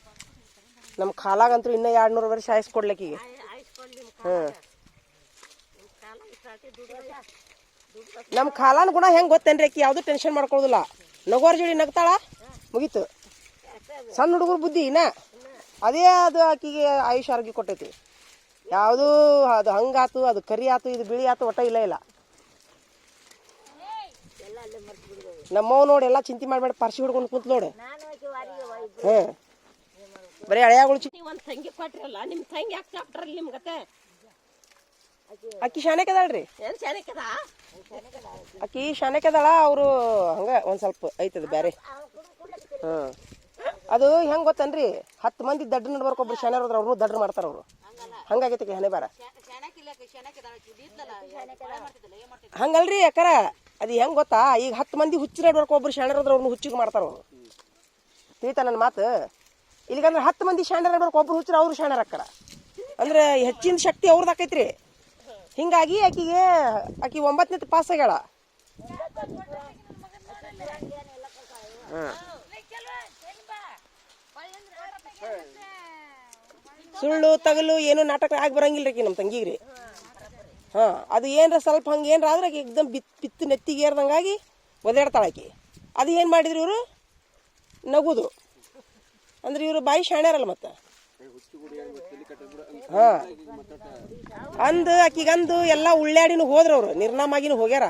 ನಮ್ಮ ಕಾಲಾಗಂತೂ ಇನ್ನೂ 200 ವರ್ಷ ಆಯಸ್ಸು ಕೊಡ್ಲಿಕ್ಕೀಗ ಹಾಂ ನಮ್ಮ ಕಾಲಾನ ಗುಣ ಹೆಂಗೆ ಗೊತ್ತೇನ್ರಿ ಆಕಿ ಯಾವುದು ಟೆನ್ಷನ್ ಮಾಡ್ಕೊಳ್ಳೋದಿಲ್ಲ. ನಗೋರ್ ಜೋಡಿ ನಗ್ತಾಳ ಮುಗೀತು. ಸಣ್ಣ ಹುಡುಗರು ಬುದ್ಧಿ ಇನ್ನ ಅದೇ ಅದು ಆಕಿಗೆ ಆಯುಷ್ ಆರೋಗ್ಯ ಕೊಟ್ಟೈತಿ. ಯಾವುದು ಅದು ಹಂಗಾತು, ಅದು ಕರಿ ಆತು, ಇದು ಬಿಳಿ ಆತು, ಒಟ್ಟ ಇಲ್ಲ ಇಲ್ಲ. ನಮ್ಮವ್ ನೋಡಿ ಎಲ್ಲ ಚಿಂತೆ ಮಾಡ್ಬೇಡ, ಪಾರ್ಸಿ ಹಿಡ್ಕೊಂಡು ಕುಂತ ನೋಡು. ಬರೀ ಹಳೆಯಾಗಳು ಒಂದ್ ತಂಗಿ ಕೊಟ್ರಲ್ಲ, ನಿಮ್ ತಂಗಿ ಯಾಕೆ ಚಾಪ್ಟ್ರಲ್ಲಿ ನಿಮ್ಗತ್ತೆ ಅಕ್ಕಿ ಶಾಣೆಕದಾಳ್ರಿ. ಏನ್ ಚೆನ್ನಾಗದ ಅಕ್ಕಿ ಶಾಣೆಕದಾಳ. ಅವರು ಹಂಗ ಒಂದ್ ಸ್ವಲ್ಪ ಐತದ ಬ್ಯಾರೆ. ಅದು ಹೆಂಗ್ ಗೊತ್ತನ್ರಿ, 10 ಮಂದಿ ದಡ್ಡ ನಡ್ಬರ್ಕ ಒಬ್ರು ಶಾಣ್ಯಾರ ಹೋದ್ರ ಅವ್ರು ದಡ್ಡ ಮಾಡ್ತಾರ. ಅವ್ರು ಹಂಗಾಗೈತಿ ಹಣೆ ಬಾರ. ಹಂಗಲ್ರಿ ಯಾಕಾರ ಅದು ಹೆಂಗ್ ಗೊತ್ತಾ, ಈಗ 10 ಮಂದಿ ಹುಚ್ಚಿ ನಡ್ಬರ್ಕ ಒಬ್ರು ಶಾಣ್ಯಾರ ಹೋದ್ರ ಅವ್ರನ್ನ ಹುಚ್ಚಿಗೆ ಮಾಡ್ತಾರ. ಅವ್ರು ತಿಳಿತಾ ನನ್ನ ಮಾತು. ಇಲ್ಲಿಗಂದ್ರೆ 10 ಮಂದಿ ಶಾಣ್ಯಾರ ನಡ್ಬರ್ಕ ಒಬ್ರು ಹುಚ್ಚರ ಅವ್ರು ಶಾಣ್ಯಾರ ಅಕ್ಕಾರ. ಅಂದ್ರೆ ಹೆಚ್ಚಿನ ಶಕ್ತಿ ಅವ್ರದ್ದು ಆಕೈತ್ರಿ. ಹಿಂಗಾಗಿ ಆಕಿಗೆ ಆಕಿ 9ನೇ ಪಾಸ್ ಆಗ್ಯಾಳ. ಸುಳ್ಳು ತಗಲು ಏನು ನಾಟಕ ಆಗಿ ಬರಂಗಿಲ್ರಿ ಆಕಿ ನಮ್ಮ ತಂಗಿಗ್ರಿ. ಅದು ಏನ್ರ ಸ್ವಲ್ಪ ಹಂಗೆ ಏನ್ರ ಆದ್ರೆ ಆಕಿ ಎಕ್ದಮ್ ಬಿತ್ತು ನೆತ್ತಿಗೆ ಏರ್ದಂಗಾಗಿ ಒದಾಡ್ತಾಳ ಆಕಿ. ಅದು ಏನು ಮಾಡಿದ್ರು ಇವರು ನಗುದು. ಅಂದ್ರೆ ಇವರು ಬಾಯಿ ಶಾಣ್ಯಾರಲ್ಲ ಮತ್ತೆ. ಅಂದು ಆಕಿಗಂದು ಎಲ್ಲ ಉಳ್ಳಾಡಿನೂ ಹೋದ್ರ ಅವ್ರು, ನಿರ್ನಾಮಾಗಿನೂ ಹೋಗ್ಯಾರ.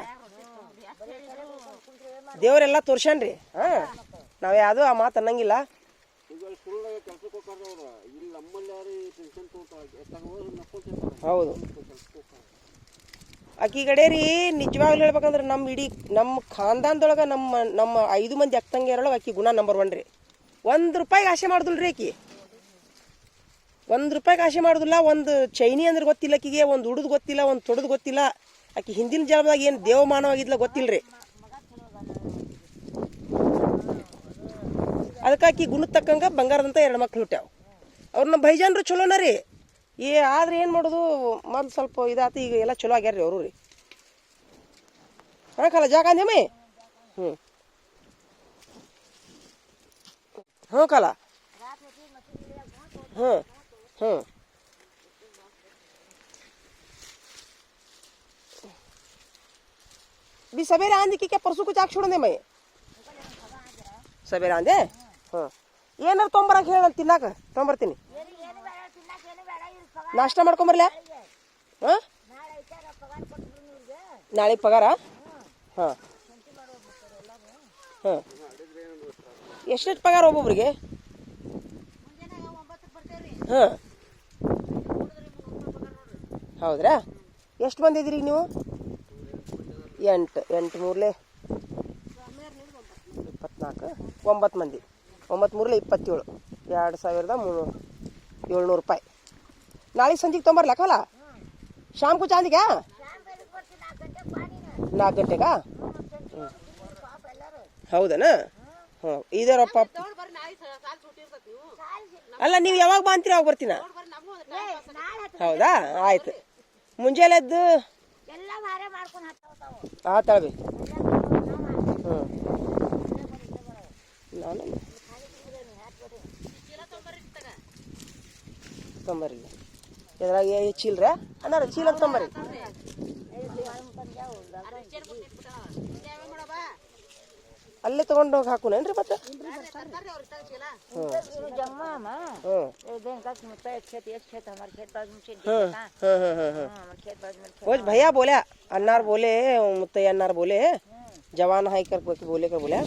ದೇವ್ರೆಲ್ಲ ತೋರ್ಸ್ಯಾನ್ರಿ. ನಾವ್ ಯಾವ್ದು ಆ ಮಾತು ಅನ್ನಂಗಿಲ್ಲ. ಹೌದು. ಆಕಿ ಗಡೆ ರೀ ನಿಜವಾಗ್ಲೂ ಹೇಳ್ಬೇಕಂದ್ರೆ ನಮ್ಮ ಖಾನ್ದಾನ್ದೊಳಗ ನಮ್ಮ 5 ಮಂದಿ ಅಕ್ಕಂಗಿಯರೊಳಗೆ ಆಕಿ ಗುಣ ನಂಬರ್ 1 ರೀ. 1 ರೂಪಾಯಿಗೆ ಆಸೆ ಮಾಡುದಿಲ್ರಿ ಆಕಿ. 1 ರೂಪಾಯಿಗೆ ಆಸೆ ಮಾಡುದಿಲ್ಲ. ಒಂದು ಚೈನಿ ಅಂದ್ರೆ ಗೊತ್ತಿಲ್ಲ ಆಕಿಗೆ, ಒಂದು ಉಡುದು ಗೊತ್ತಿಲ್ಲ, ಒಂದು ತೊಡದು ಗೊತ್ತಿಲ್ಲ. ಆಕಿ ಹಿಂದಿನ ಜನ್ಮದಾಗ ಏನು ದೇವಮಾನವಾಗಿದ್ಲ ಗೊತ್ತಿಲ್ರಿ. ಅದಕ್ಕೆ ಆಕಿ ಗುಣದ ತಕ್ಕಂಗ ಬಂಗಾರದಂತ 2 ಮಕ್ಳು ಹುಟ್ಟ್ಯಾವ. ಅವ್ರನ್ನ ಬೈಜಾನ್ರು ಚಲೋನ ರೀ. ಆದ್ರೆ ಏನು ಮಾಡೋದು, ಮೊದ್ಲು ಸ್ವಲ್ಪ ಇದಾತು, ಈಗ ಎಲ್ಲ ಚಲೋ ಆಗ್ಯಾರ್ರಿ ಅವರು ರೀ. ಕಾಲ ಜಾಗ ಅಂದೇಮೆ. ಕಾಲ भी सवेरे आंधी की क्या परसों कुछ आग छोड़ने मैं सवेरे आंधे ಏನಾರ ತೊಂಬರಕ ಹೇಳ ತಿನ್ನಾಕ ತೊಂಬರ್ತೀನಿ. ನಾಷ್ಟ ಮಾಡ್ಕೊಂಬರ್ಲ. ನಾಳೆ ಪಗಾರ. ಎಷ್ಟೆಷ್ಟು ಪಗಾರ ಒಬ್ಬೊಬ್ರಿಗೆ? ಹೌದ್ರಾ? ಎಷ್ಟು ಮಂದಿ ಇದ್ದೀರಿ ನೀವು? 8 3 24 9 ಮಂದಿ. 9 3 27 2700 ರೂಪಾಯಿ. ನಾಳೆ ಸಂಜೆಗೆ ತೊಂಬರ್ಲಕ್ಕಲ್ಲ? ಶಾಮ್ಗೂ ಚಾಂದಿಗೆ 4 ಗಂಟೆಗಾ? ಹೌದನ? ಇದರಪ್ಪ. ಅಲ್ಲ ನೀವು ಯಾವಾಗ ಬಾ ಅಂತೀರ ಅವಾಗ ಬರ್ತೀನ. ಹೌದಾ? ಆಯ್ತು. ಮುಂಜಾನೆ ಎದ್ದು ಆತಾಳ್ವಿ. ನಾನು ತೊಂಬರಿ ಇದ್ರಾಗ ಚೀಲ್ರ ಅನ್ನಾರ ಚೀಲ ತೊಂಬರಿ. ಅಲ್ಲೇ ತಗೊಂಡು ಹೋಗಿ ಹಾಕುನೇನ್ರಿ ಮತ್ತೆ? भैया बोले अन्नार बोले मुत्तಯ್ಯ अन्नार बोले जवान हाई कर बोले कर बोले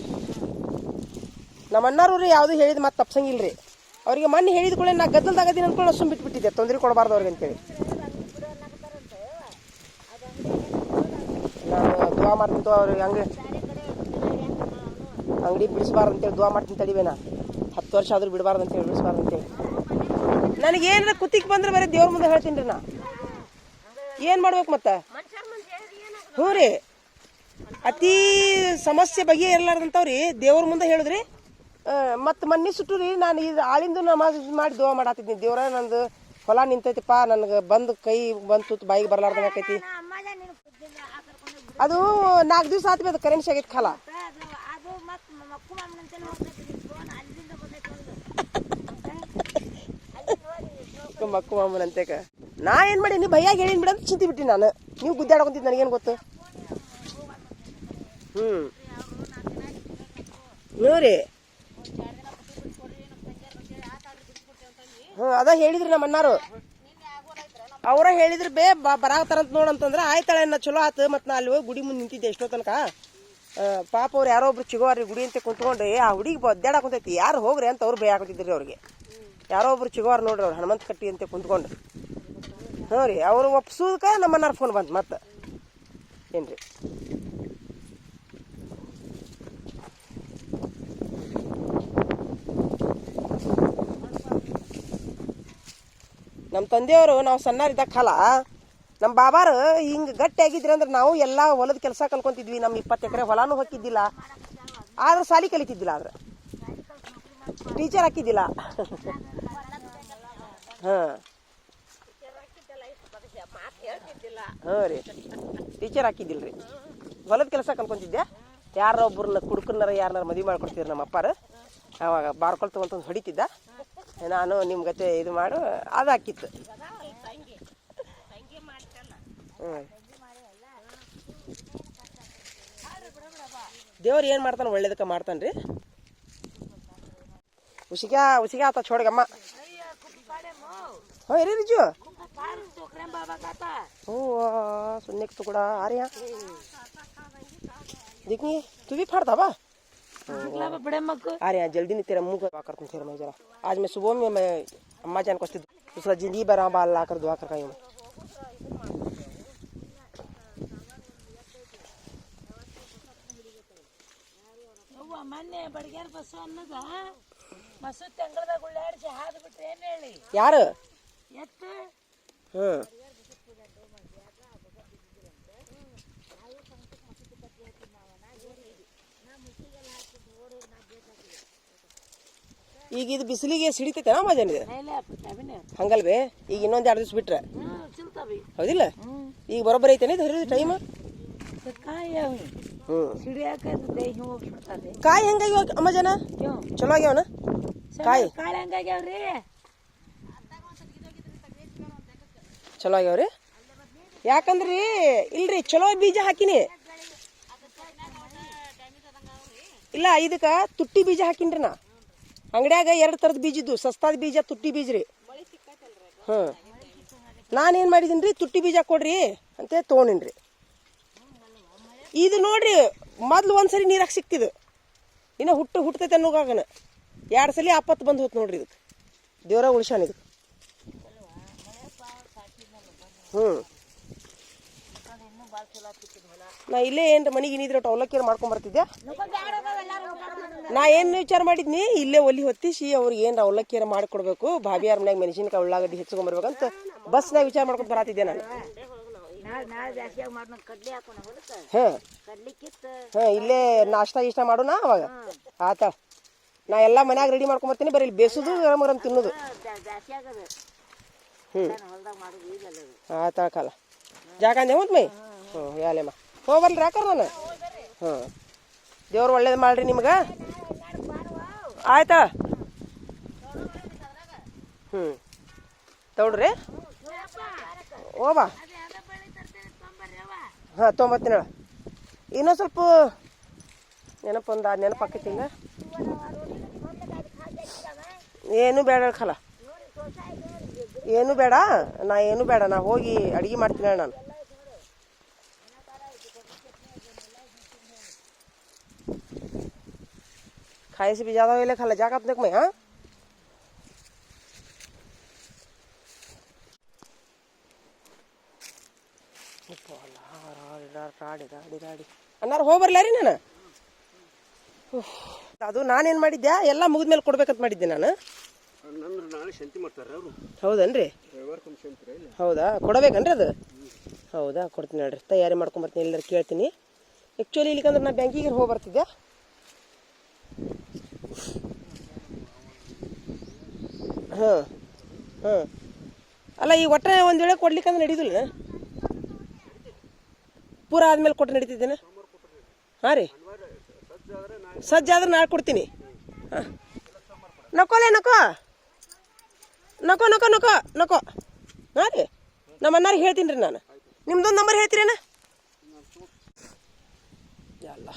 ನಮ್ಮ ಅಣ್ಣಾರು ಯಾವುದು ಹೇಳಿದ ಮತ್ತೆ ತಪ್ಸಂಗಿಲ್ರಿ. ಅವ್ರಿಗೆ ಮೊನ್ನೆ ಹೇಳಿದ ಕೂಡ ನಾ ಗದ್ದಲ್ದಾಗದೀನಿ ಅನ್ಕೊಂಡು ಸುಮ್ಮ ಬಿಟ್ಬಿಟ್ಟಿದ್ದೆ, ತೊಂದರೆ ಕೊಡಬಾರ್ದು ಅವ್ರಿಗೆ ಅಂತೇಳಿ. ನಾನು ದುವಾ ಮಾಡ್ತೀನಿ ಅವ್ರಿಗೆ. ಅಂಗಡಿ ಬಿಡಿಸಬಾರ್ದು ಅಂತೇಳಿ ದುವಾ ಮಾಡ್ತೀನಿ. ತಡಿವೇನಾ 10 ವರ್ಷ ಆದ್ರೂ ಬಿಡಬಾರ್ದು ಅಂತೇಳಿ, ಬಿಡಿಸಬಾರ್ದು ಅಂತೇಳಿ. ನನಗೇನಾರ ಕುತ್ತಿಗೆ ಬಂದ್ರೆ ಬರೀ ದೇವ್ರ ಮುಂದೆ ಹೇಳ್ತೀನಿ ರೀ. ನಾ ಏನು ಮಾಡ್ಬೇಕು ಮತ್ತೆ? ಹ್ಞೂ ರೀ, ಅತಿ ಸಮಸ್ಯೆ ಬಗ್ಗೆ ಇರಲಾರ್ದಂಥವ್ರಿ ದೇವ್ರ ಮುಂದೆ ಹೇಳಿದ್ರಿ. ಮತ್ತು ಮಣ್ಣಿ ಸುಟ್ಟು ರೀ, ನಾನು ಇದು ಆಳಿಂದು ನಮಾಜ್ ಮಾಡಿ ದುವಾ ಮಾಡಾತಿದ್ದೀನಿ. ದೇವ್ರ ನಂದು ಹೊಲ ನಿಂತೈತಿಪ್ಪ, ನನಗೆ ಬಂದು ಕೈ ಬಂತು ಬಾಯಿಗೆ ಬರಲಾರ್ದಂಗೆ ಆಕೈತಿ. ಅದು 4 ದಿವಸ ಆತ್ವಿ, ಅದು ಕರೆನ್ಸಿ ಆಗೈತಿ ಖಾಲ. ಮಕ್ಕು ಮಾಮೂನ್ ಅಂತೇಕ ನಾ ಏನು ಮಾಡೀನಿ, ಭಯ್ಯಾಗ ಹೇಳಿನ ಬಿಡಂತ ಚಿಂತಿ ಬಿಟ್ಟಿನಿ ನಾನು. ನೀವು ಗುದ್ದಾಡ್ಕೊಂತಿದ್ದು ನನಗೇನು ಗೊತ್ತು? ನೋಡ್ರಿ ಅದ ಹೇಳಿದ್ರಿ ನಮ್ಮ ಅಣ್ಣಾರು. ಅವರ ಹೇಳಿದ್ರು ಬರಾಕತ್ತಾರಂತ ನೋಡಂತಂದ್ರೆ ಆಯ್ತಾಳೆ ನಾ ಚಲೋ ಆತು. ಮತ್ತು ನಾ ಅಲ್ಲಿ ಹೋಗಿ ಗುಡಿ ಮುಂದೆ ನಿಂತಿದ್ದೆ ಎಷ್ಟೋ ತನಕ. ಪಾಪ ಅವ್ರು ಯಾರೋ ಒಬ್ರು ಚಿಗೋರಿ ಗುಡಿ ಅಂತ ಕುಂತ್ಕೊಂಡು ಆ ಹುಡುಗಿ ಒದ್ದಾಡಕುಂತೈತಿ, ಯಾರು ಹೋಗ್ರಿ ಅಂತ ಅವ್ರು ಭಯ ಹಾಕೋತಿದ್ರಿ ಅವ್ರಿಗೆ. ಯಾರೋ ಒಬ್ರು ಚಿಗೋರ್ ನೋಡ್ರಿ ಅವ್ರು ಹನುಮಂತ ಕಟ್ಟಿ ಅಂತ ಕುಂತ್ಕೊಂಡು. ಹ್ಞೂ ರೀ, ಅವರು ಒಪ್ಸೋದಕ್ಕೆ ನಮ್ಮ ಅಣ್ಣಾರ ಫೋನ್ ಬಂತು ಮತ್ತೆ. ಏನ್ರಿ ನಮ್ಮ ತಂದೆಯವರು ನಾವು ಸಣ್ಣರಿದ್ದಾಗ ಕಾಲ ನಮ್ಮ ಬಾಬಾರು ಹಿಂಗೆ ಗಟ್ಟಿ ಆಗಿದ್ರಿ ಅಂದ್ರೆ ನಾವು ಎಲ್ಲ ಹೊಲದ ಕೆಲಸ ಕಲ್ಕೊಂತಿದ್ವಿ. ನಮ್ಮ 20 ಎಕರೆ ಹೊಲಾನು ಹಾಕಿದ್ದಿಲ್ಲ, ಆದ್ರೆ ಸಾಲಿ ಕಲಿತಿದ್ದಿಲ್ಲ, ಆದ್ರೆ ಟೀಚರ್ ಹಾಕಿದ್ದಿಲ್ಲ. ಹಾಂ ರೀ, ಟೀಚರ್ ಹಾಕಿದ್ದಿಲ್ಲ ರೀ, ಹೊಲದ ಕೆಲಸ ಕಲ್ಕೊಂತಿದ್ದೆ. ಯಾರ ಒಬ್ಬರನ್ನ ಕುಡ್ಕನ್ನಾರ ಯಾರನ್ನಾರ ಮದುವೆ ಮಾಡ್ಕೊಡ್ತಿದ್ರು ನಮ್ಮ ಅಪ್ಪಾರು. ಅವಾಗ ಬಾರ್ಕೊಳ್ ತೊಗೊಂತಂದು ಹೊಡಿತಿದ್ದ, ನಾನು ನಿಮ್ಮ ಗತೆ ಇದು ಮಾಡು ಅದು ಹಾಕಿತ್ತು. ದೇವ್ರು ಏನು ಮಾಡ್ತಾನೆ ಒಳ್ಳೇದಕ್ಕೆ ಮಾಡ್ತಾನೆ ರೀ. ಉಸಿಗೆ ಆತ छोड़गम्मा. हाँ अरे रिजू ओ सुनने के टुकड़ा आ रहे हैं. देखिए तू भी फाड़ता बा आ रहे हैं जल्दी नहीं. तेरा मुंह का कर तुम मैं जरा. आज मैं सुबह में मैं अम्मा जान को दूसरा जिंदगी भर बाल ला कर दुआ कर खाई हूँ. ಯಾರು ಈಗ ಇದು ಬಿಸಿಲಿಗೆ ಸಿಡಿತೈತೆ ನಾ ಮಜಾನಿದೆ ಹಂಗಲ್ವೇ? ಈಗ ಇನ್ನೊಂದು 2 ದಿವಸ ಬಿಟ್ರೆ ಹೌದಿಲ್ಲ? ಈಗ ಬರೋಬ್ಬರಿ ಐತೇನೆ ಟೈಮ್. ಕಾಯಿ ಹೆಂಗಾಗ್ಯಾವ ಅಮ್ಮ ಜನ? ಚಲೋ ಆಗ್ಯಾವನ ಕಾಯಿ? ಚಲೋ ಆಗ್ಯಾವ್ರಿ. ಯಾಕಂದ್ರಿ ಇಲ್ರಿ ಚಲೋ ಬೀಜ ಹಾಕಿನಿ. ಇಲ್ಲ ಇದಕ್ಕ ತುಟ್ಟಿ ಬೀಜ ಹಾಕಿನ್ರಿ ನಾ. ಅಂಗಡ್ಯಾಗ 2 ಥರದ ಬೀಜ ಇದ್ದು, ಸಸ್ತಾದ ಬೀಜ ತುಟ್ಟಿ ಬೀಜ ರೀ. ನಾನೇನು ಮಾಡಿದೀನಿ ರೀ, ತುಟ್ಟಿ ಬೀಜ ಕೊಡ್ರಿ ಅಂತ ತೊಗೊಂಡಿನ್ರಿ. ಇದು ನೋಡ್ರಿ ಮೊದ್ಲು ಒಂದ್ಸರಿ ನೀರಾಗ ಸಿಕ್ತಿದ್ದು, ಇನ್ನು ಹುಟ್ಟತೈತೆ ಅನ್ನೋಗಾಗನ 2 ಸಲ ಆಪತ್ತು ಬಂದು ಹೋತ್ ನೋಡ್ರಿ. ಇದಕ್ಕೆ ದೇವ್ರ ಉಳಿಸಾನ ಇದಕ್ಕೆ. ನಾ ಇಲ್ಲೇ ಏನ್ರ ಮನೆಗೆ ನೀದ್ರ ಅವಲಕ್ಕಿ ಮಾಡ್ಕೊಂಬರ್ತಿದ್ದೆ. ನಾ ಏನು ವಿಚಾರ ಮಾಡಿದ್ನಿ, ಇಲ್ಲೇ ಒಲಿ ಹೊತ್ತಿಸಿ ಅವ್ರಿಗೆ ಏನ್ರ ಅವಲಕ್ಕಿ ಮಾಡಿಕೊಡ್ಬೇಕು, ಭಾಬಿಯಾರ ಮನ್ಯಾಗ ಮೆಣಸಿನ್ಕಾಯಿ ಉಳ್ಳಾಗಡ್ಡಿ ಹೆಚ್ಚಿಕೊಂಬರ್ಬೇಕಂತ ಬಸ್ನಾಗ ವಿಚಾರ ಮಾಡ್ಕೊಂಡು ಬರತ್ತಿದ್ದೆ ನಾನು. ಇಲ್ಲೇ ನಾಷ್ಟ ಇಷ್ಟ ಮಾಡೋಣ ಅವಾಗ ಆತ. ನಾ ಎಲ್ಲ ಮನ್ಯಾಗ ರೆಡಿ ಮಾಡ್ಕೊಂಬರ್ತೀನಿ, ಬರೀ ಇಲ್ಲಿ ಬೇಸುದು ಗರಂ ತಿನ್ನೋದು. ಆತ ಕಾಲ ಜಾಗ ಅಂದೆ ಮತ್ ಮೈ. ಯಾಲೇಮ್ಮ ಹೋಗ್ಬಲ್ರಿ ಯಾಕಾರ ನಾನು. ದೇವ್ರು ಒಳ್ಳೇದು ಮಾಡ್ರಿ ನಿಮ್ಗೆ. ಆಯ್ತಾ ತಗೊಳ್ರಿ. ಹೋಬಾ ಹಾಂ ತೊಗೊಂಬತ್ತೀನಿ ಹೇಳ. ಇನ್ನೊಂದು ಸ್ವಲ್ಪ ನೆನಪೊಂದು ನೆನಪಾಕೈತಿ. ಹಿಂಗೆ ಏನು ಬೇಡ ಖಲ, ಏನು ಬೇಡ. ನಾ ಹೋಗಿ ಅಡುಗೆ ಮಾಡ್ತೀನಿ ಹೇಳ. ನಾನು खाए से भी ज़्यादा वेले खा ले जाकर अपने को में. हाँ ಅನ್ನಾರು ಹೋಗಿ ಬರ್ಲಾರಿ ನಾನು. ಅದು ನಾನೇನು ಮಾಡಿದ್ದೆ, ಎಲ್ಲ ಮುಗಿದ್ಮೇಲೆ ಕೊಡ್ಬೇಕಂತ ಮಾಡಿದ್ದೆ ನಾನು. ಹೌದನ್ರಿ? ಹೌದಾ, ಕೊಡಬೇಕನ್ರಿ ಅದು? ಹೌದಾ, ಕೊಡ್ತೀನಿ ಹೇಳ್ರಿ. ತಯಾರಿ ಮಾಡ್ಕೊಂಬರ್ತೀನಿ, ಎಲ್ಲರೂ ಕೇಳ್ತೀನಿ. ಆ್ಯಕ್ಚುಲಿ ಇಲ್ಲಿಕಂದ್ರೆ ನಾ ಬ್ಯಾಂಕಿಗೆ ಹೋಗಿ ಬರ್ತಿದ್ದೆ. ಅಲ್ಲ ಈಗ ಒಟ್ಟೆ ಒಂದು ವೇಳೆ ಕೊಡ್ಲಿಕ್ಕಂದ್ರೆ ನಡೀದಿಲ್ಲ, ಪೂರ ಆದ್ಮೇಲೆ ಕೊಟ್ಟು ನಡೀತಿದ್ದೇನೆ. ಹಾಂ ರೀ, ಸಜ್ಜಾದ್ರೆ ನಾಳೆ ಕೊಡ್ತೀನಿ. ಹಾಂ ನಕೋಲೆ ನಕೋ ನಕೋ ನಕೋ ನಕೋ ನಕೋ. ಹಾಂ ರೀ, ನಮ್ಮ ಅಣ್ಣಾರಿಗೆ ಹೇಳ್ತೀನಿ ರೀ ನಾನು. ನಿಮ್ದೊಂದು ನಂಬರ್ ಹೇಳ್ತೀರೇನ ಎಲ್ಲ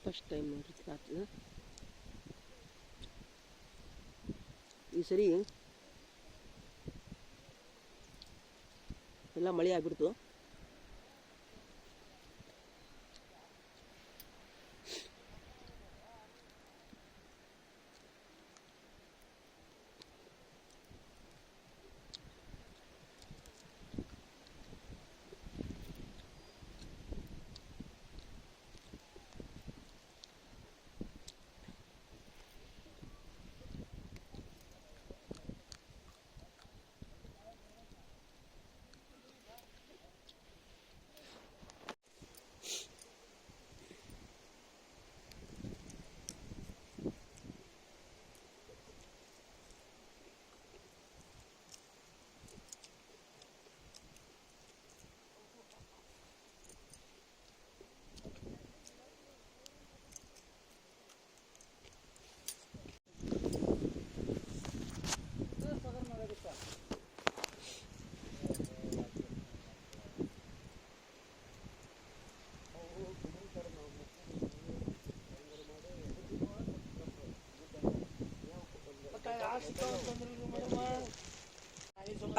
ಫಸ್ಟ್ ಟೈಮ್ ನೋಡ್ರಿ ಕಾತು ಈ ಸರಿ ಎಲ್ಲ ಮಳೆ ಆಗ್ಬಿಡ್ತು.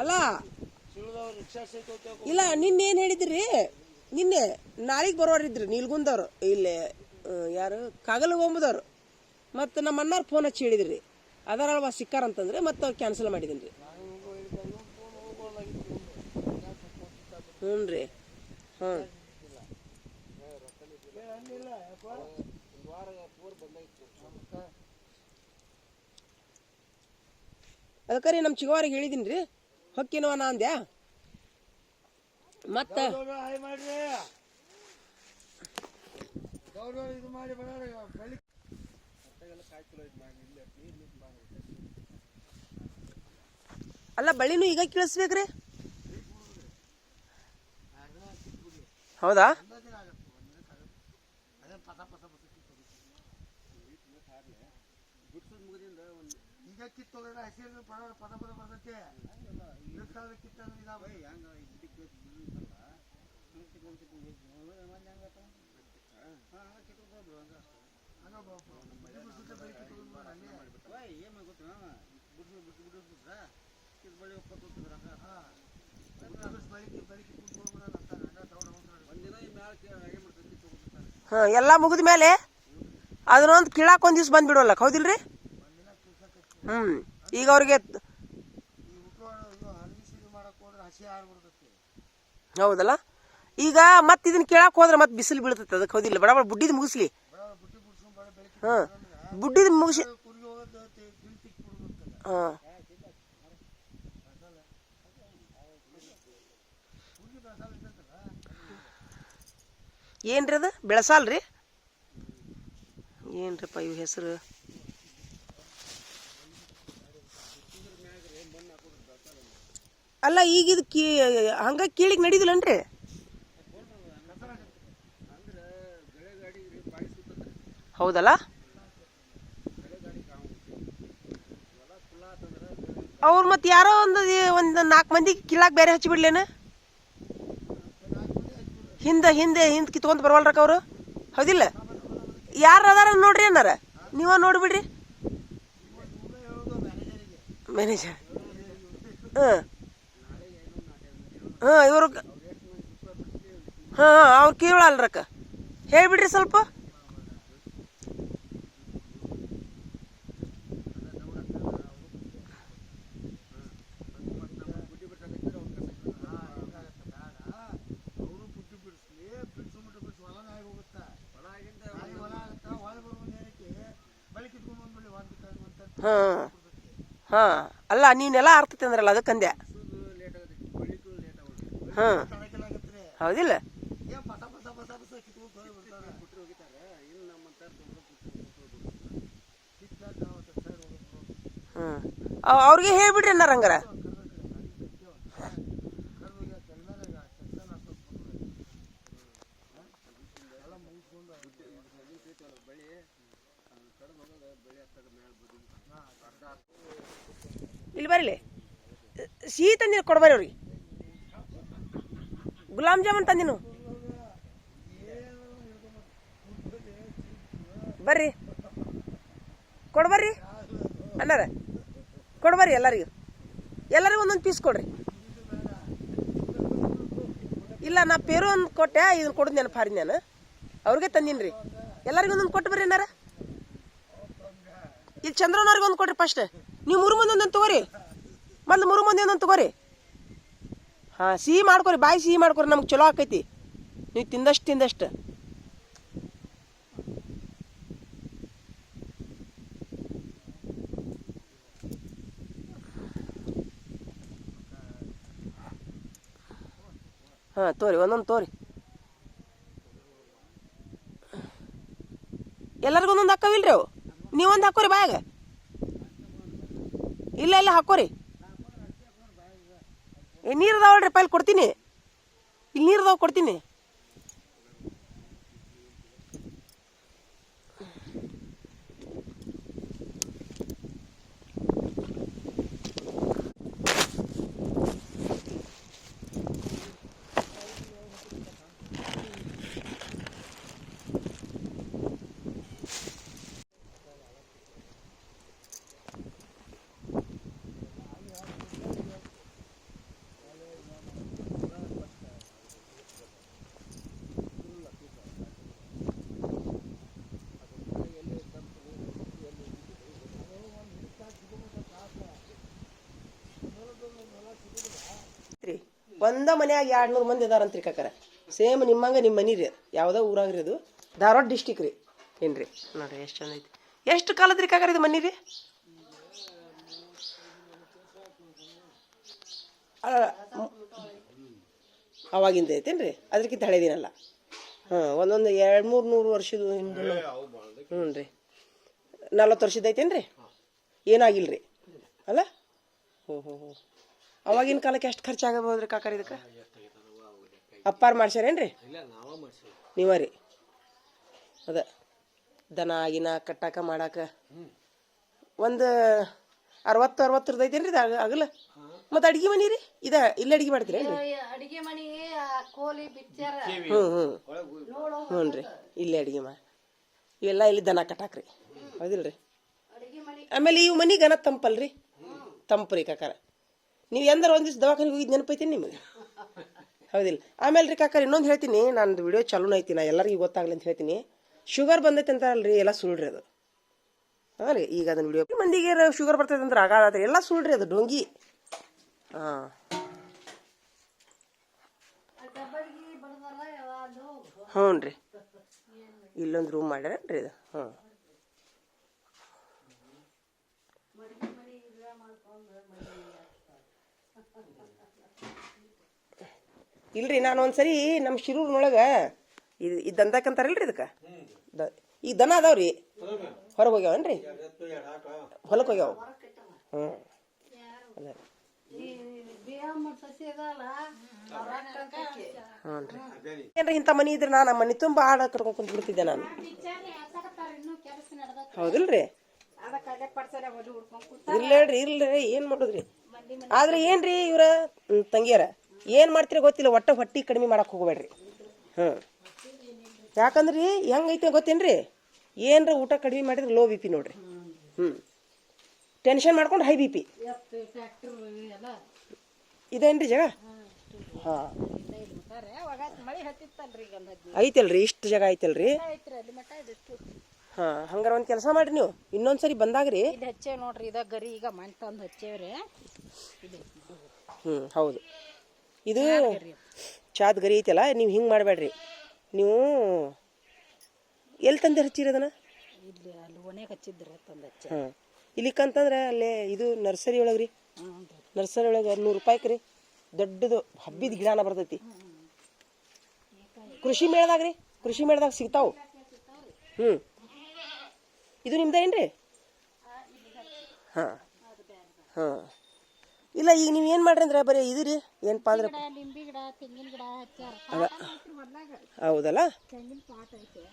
ಅಲ್ಲ ಇಲ್ಲ ನಿನ್ನೆ ಏನು ಹೇಳಿದ್ರಿ, ನಿನ್ನೆ ನಾಳೆಗೆ ಬರೋರಿದ್ರಿ ನೀಲ್ಗುಂದವ್ರು ಇಲ್ಲಿ ಯಾರು ಕಾಗಲಗೊಂಬದವ್ರು. ಮತ್ತು ನಮ್ಮ ಅಣ್ಣಾರು ಫೋನ್ ಹಚ್ಚಿ ಹೇಳಿದ್ರಿ ಅದರಲ್ವ ಸಿಕ್ಕಾರಂತಂದ್ರೆ ಮತ್ತೆ ಅವ್ರು ಕ್ಯಾನ್ಸಲ್ ಮಾಡಿದ್ದೀನಿ ರೀ. ಹ್ಞೂ ರೀ ಹಾಂ ಅದಕ್ಕೆ ರೀ ನಮ್ಮ ಚಿಗವಾರಿಗೆ ಹೇಳಿದ್ದೀನಿ ರೀ ಹೊಕ್ಕಿನವ ನಾ ಅಂದ್ಯಾ. ಮತ್ತೆ ಅಲ್ಲ ಬಳ್ಳಿನೂ ಈಗ ಕೀಳಿಸ್ಬೇಕ್ರಿ. ಹೌದಾ ಹಾಂ ಎಲ್ಲ ಮುಗಿದ ಮೇಲೆ ಅದನ್ನೊಂದು ಕೀಳಾಕ ಒಂದು ದಿವ್ಸ ಬಂದ್ಬಿಡೋಲ್ಲ ಹೌದಿಲ್ರಿ. ಈಗ ಅವ್ರಿಗೆ ಹೌದಲ್ಲ, ಈಗ ಮತ್ತೆ ಇದನ್ನ ಕೇಳಕ್ಕೆ ಹೋದ್ರೆ ಮತ್ತೆ ಬಿಸಿಲು ಬೀಳ್ತೈತೆ ಅದಕ್ಕೆ ಹೌದಿಲ್ಲ. ಬಡ ಬಡ ಬುಡ್ಡಿದ್ ಮುಗಿಸ್ಲಿ. ಹಾಂ ಬುಡ್ಡಿದ್ ಮುಗಿಸಿ ಹಾಂ ಏನ್ರಿ ಅದು ಬೆಳಸಾಲ್ರಿ ಏನ್ರಪ್ಪ ಇವು ಹೆಸರು. ಅಲ್ಲ ಈಗ ಇದು ಹಂಗ ಕೀಳಿಗೆ ನಡೀದಿಲ್ಲನ್ರಿ. ಹೌದಲ್ಲ, ಅವ್ರು ಮತ್ತೆ ಯಾರೋ ಒಂದು 4 ಮಂದಿ ಕೀಳಾಕ್ ಬೇರೆ ಹಚ್ಚಿಬಿಡ್ಲೇನ. ಹಿಂದೆ ಕಿತ್ಕೊಂತ ಬರವಲ್ರಕ್ಕ ಅವರು ಹೌದಿಲ್ಲ. ಯಾರು ಅದಾರ ನೋಡ್ರಿ ಅನ್ನಾರ ನೀವ ನೋಡ್ಬಿಡ್ರಿ ಮ್ಯಾನೇಜರ್. ಹಾಂ ಇವರು ಹಾಂ ಅವ್ರು ಕೇಳಲ್ರಕ್ಕ ಹೇಳ್ಬಿಡ್ರಿ ಸ್ವಲ್ಪ. ಹಾಂ ಹಾಂ ಅಲ್ಲ ನೀನೆಲ್ಲ ಅರ್ತೈತೆ ಅಂದ್ರಲ್ಲ ಅದಕ್ಕಂದೆ. ಹಾಂ ಹೌದಿಲ್ಲ. ಹಾಂ ಅವ್ರಿಗೆ ಹೇಳ್ಬಿಡ್ರಿ ಅನ್ನಾರ ಹಂಗಾರ. ಇಲ್ಲಿ ಬರಲಿ, ಸಿಹಿ ತಂದಿನ ಕೊಡ್ಬಾರಿ ಅವ್ರಿಗೆ. ಗುಲಾಬ್ ಜಾಮೂನ್ ತಂದಿನು ಬರ್ರಿ ಕೊಡ್ಬರ್ರಿ ಅನ್ನಾರ, ಕೊಡ್ಬರ್ರಿ ಎಲ್ಲರಿಗೂ ಒಂದೊಂದು ಪೀಸ್ ಕೊಡ್ರಿ. ಇಲ್ಲ ನಾ ಪೇರು ಒಂದು ಕೊಟ್ಟೆ, ಇದನ್ನು ಕೊಡೋದು ನೆನಪು ಹಾರಿದ್ ನಾನು, ಅವ್ರಿಗೆ ತಂದೀನಿ ರೀ. ಎಲ್ಲರಿಗೂ ಒಂದೊಂದು ಕೊಟ್ಟು ಬರ್ರಿ ಅನ್ನಾರ. ಇಲ್ಲಿ ಚಂದ್ರನವ್ರಿಗೆ ಒಂದು ಕೊಡ್ರಿ ಫಸ್ಟ್. ನೀವು 3 ಮಂದಿ ಒಂದೊಂದು ತಗೋರಿ, ಮೊದ್ಲು 3 ಮಂದಿ ಒಂದೊಂದು ತಗೋರಿ. ಹಾಂ ಸಿಹಿ ಮಾಡ್ಕೊರಿ, ಬಾಯಿ ಸಿಹಿ ಮಾಡ್ಕೊರಿ, ನಮ್ಗೆ ಚಲೋ ಆಕೈತಿ ನೀವು ತಿಂದಷ್ಟು. ಹಾಂ ತೋರಿ ಒಂದೊಂದು ತೋರಿ, ಎಲ್ಲರಿಗೂ ಒಂದೊಂದು ಹಾಕವಿಲ್ರಿ ಅವು. ನೀವೊಂದು ಹಾಕೋರಿ ಬಾಯಾಗ. ಇಲ್ಲ ಹಾಕೋರಿ. ನೀರು ಅದಾವಲ್ರಿ ಪೈಲ್ ಕೊಡ್ತೀನಿ, ಇಲ್ಲಿ ನೀರು ಅದಾವ ಕೊಡ್ತೀನಿ. ಒಂದ ಮನ್ಯಾಗ 200 ಮಂದಿ ಅದಾರಂತ್ರಿ ಕಾಕರ. ಸೇಮ್ ನಿಮ್ಮಂಗೆ ನಿಮ್ಮ ಮನಿ ರೀ, ಯಾವುದೋ ಊರಾಗ್ರಿ ಅದು, ಧಾರವಾಡ ಡಿಸ್ಟಿಕ್ ರೀ. ಏನ್ರಿ ನೋಡ್ರಿ ಎಷ್ಟು ಚಂದ ಐತಿ. ಎಷ್ಟು ಕಾಲದ್ರಿ ಕಾಕರ ಇದು ಮನಿ ರೀ? ಅವಾಗಿಂದ ಐತೇನ್ರಿ? ಅದಕ್ಕಿಂತ ಹಳೇದಿನಲ್ಲ. ಹಾಂ ಒಂದೊಂದು 200-300 ವರ್ಷದ ಹಿಂದೆ. ಹ್ಞೂ ರೀ 40 ವರ್ಷದ ಐತೇನ್ರಿ? ಏನಾಗಿಲ್ರಿ ಅಲ್ಲ? ಹ್ಞೂ ಅವಾಗಿನ ಕಾಲಕ್ಕೆ ಎಷ್ಟು ಖರ್ಚಾಗಬಹುದ್ರಿ ಕಾಕರ್ ಇದಕ್ಕೆ? ಅಪ್ಪಾರು ಮಾಡ್ಸ್ಯಾರೇನ್ರಿ? ನೀವ ರೀ? ಅದ ದನ ಆಗಿನ ಕಟ್ಟಾಕ ಮಾಡಾಕ ಒಂದು 60 ಐತೇನ್ರಿ ಇದು ಆಗಲ್ಲ? ಮತ್ತು ಅಡ್ಗೆ ಮನಿ ರೀ ಇಲ್ಲಿ ಅಡ್ಗೆ ಮಾಡ್ತೀರೇನ್ರಿ? ಹ್ಞೂ ರೀ ಇಲ್ಲಿ ಅಡ್ಗೆ ಇವೆಲ್ಲ ಇಲ್ಲಿ ದನ ಕಟ್ಟಾಕ್ರಿ, ಹೌದಿಲ್ರಿ? ಆಮೇಲೆ ಇವು ಮನಿಗನ ತಂಪಲ್ರಿ, ತಂಪ್ರಿ ಕಾಕಾರ. ನೀವು ಎಂದಾರ ಒಂದಿವ್ಸ ದವಾಖಾನಿಗೆ ಹೋಗಿದ್ದು ನೆನಪೈತೀನಿ ನಿಮಗೆ, ಹೌದಿಲ್ಲ? ಆಮೇಲೆ ರೀ ಕಾಕರ್ ಇನ್ನೊಂದು ಹೇಳ್ತೀನಿ, ನಂದು ವಿಡಿಯೋ ಚಾಲೂನ ಐತಿ, ನಾ ಎಲ್ಲರಿಗೂ ಗೊತ್ತಾಗಲಿ ಅಂತ ಹೇಳ್ತೀನಿ. ಶುಗರ್ ಬಂದೈತೆ ಅಂತಾರಲ್ರಿ, ಎಲ್ಲ ಸುಳ್ಳ್ರಿ ಅದು. ಹಾಂ ರೀ, ಈಗ ಅದನ್ನ ವಿಡಿಯೋ ಮಂದಿಗೆ ಶುಗರ್ ಬರ್ತೈತೆ ಅಂದ್ರೆ ಆಗಾದ್ರೆ ಎಲ್ಲ ಸುಳ್ಳ್ರಿ, ಅದು ಡೊಂಗಿ. ಹಾಂ ಹ್ಞೂ ರೀ ಇಲ್ಲೊಂದು ರೂಮ್ ಮಾಡ್ಯಾರೇನ್ರಿ ಇದು. ಹಾಂ ಇಲ್ರಿ, ನಾನು ಒಂದ್ಸರಿ ನಮ್ಮ ಶಿರೂರಿನೊಳಗೆ ಇದು ದಂದಕ್ಕಂತಾರಲ್ರಿ ಇದಕ್ಕೆ, ಈಗ ದನ ಅದಾವ್ರಿ ಹೊರಗೆ ಹೋಗ್ಯಾವನ್ರಿ, ಹೊಲಕ್ಕೆ ಹೋಗ್ಯಾವ. ಹ್ಞೂ ಅದೇ ಹ್ಞೂ ರೀ. ಏನ್ರಿ ಇಂಥ ಮನಿ ಇದ್ರೆ ನಾನು ಮನೆ ತುಂಬ ಹಾಡು ಕಟ್ಕೊಂಡು ಕುಂತ್ಬಿಡ್ತಿದ್ದೆ ನಾನು, ಹೌದಿಲ್ರಿ? ಇಲ್ರಿ ಏನು ಮಾಡೋದ್ರಿ? ಆದ್ರೆ ಏನ್ರಿ ಇವ್ರ ತಂಗಿಯರ ಏನು ಮಾಡ್ತೀರ ಗೊತ್ತಿಲ್ಲ, ಹೊಟ್ಟಿ ಕಡಿಮೆ ಮಾಡಕ್ಕೆ ಹೋಗ್ಬೇಡ್ರಿ. ಹಾಂ ಯಾಕಂದ್ರಿ ಹೆಂಗೈತೆ ಗೊತ್ತೇನ್ರಿ? ಏನರ ಊಟ ಕಡಿಮೆ ಮಾಡಿದ್ರೆ ಲೋ BP ನೋಡ್ರಿ. ಟೆನ್ಷನ್ ಮಾಡ್ಕೊಂಡು ಹೈ BP ಇದೇನ್ರಿ ಜಾಗ? ಹಾಂ ಐತಲ್ರಿ, ಇಷ್ಟು ಜಾಗ ಐತಲ್ರಿ? ಹಾಂ ಹಂಗಾರ ಒಂದು ಕೆಲಸ ಮಾಡ್ರಿ, ನೀವು ಇನ್ನೊಂದ್ಸರಿ ಬಂದಾಗ್ರಿ ಹಚ್ಚೇವ್ ನೋಡ್ರಿ, ಇದ ಗರಿ ಈಗ ಮಣ್ಣು ತಂದು ಹಚ್ಚೇವ್ರಿ. ಹೌದು, ಇದು ಚಾದ್ ಗರಿ ಐತಲ್ಲ, ನೀವು ಹಿಂಗೆ ಮಾಡಬೇಡ್ರಿ. ನೀವು ಎಲ್ಲಿ ತಂದೆ ಹಚ್ಚಿರಿ ಅದನ್ನ? ಇಲ್ಲಿ ಅಲ್ಲಿ ಒಣೆಗೆ ಹಚ್ಚಿದ್ರಿ ತಂದು ಹಚ್ಚ. ಇಲ್ಲಿಕ್ಕಂತಂದ್ರೆ ಅಲ್ಲೇ ಇದು ನರ್ಸರಿ ಒಳಗೆ ರೀ, ನರ್ಸರಿ ಒಳಗೆ 100 ರೂಪಾಯಿಗೆ ರೀ ದೊಡ್ಡದು ಹಬ್ಬಿದ ಗಿಡನ ಬರ್ತೈತಿ. ಕೃಷಿ ಮೇಳದಾಗ ಸಿಗ್ತಾವು. ಇದು ನಿಮ್ದೇನ್ರಿ? ಹಾಂ ಹಾಂ. ಇಲ್ಲ ಈಗ ನೀವು ಏನು ಮಾಡ್ರಿ ಅಂದ್ರೆ ಬರೀ ಇದಿರಿ ಏನಪ್ಪ ಅಂದ್ರೆ ಲಿಂಬಿ ಗಿಡ ತೆಂಗಿನ ಗಿಡ ಹಚ್ಚಾರ. ಹೌದಲ್ಲ. ತೆಂಗಿನ ಪಾಟ್ ಐತೆ,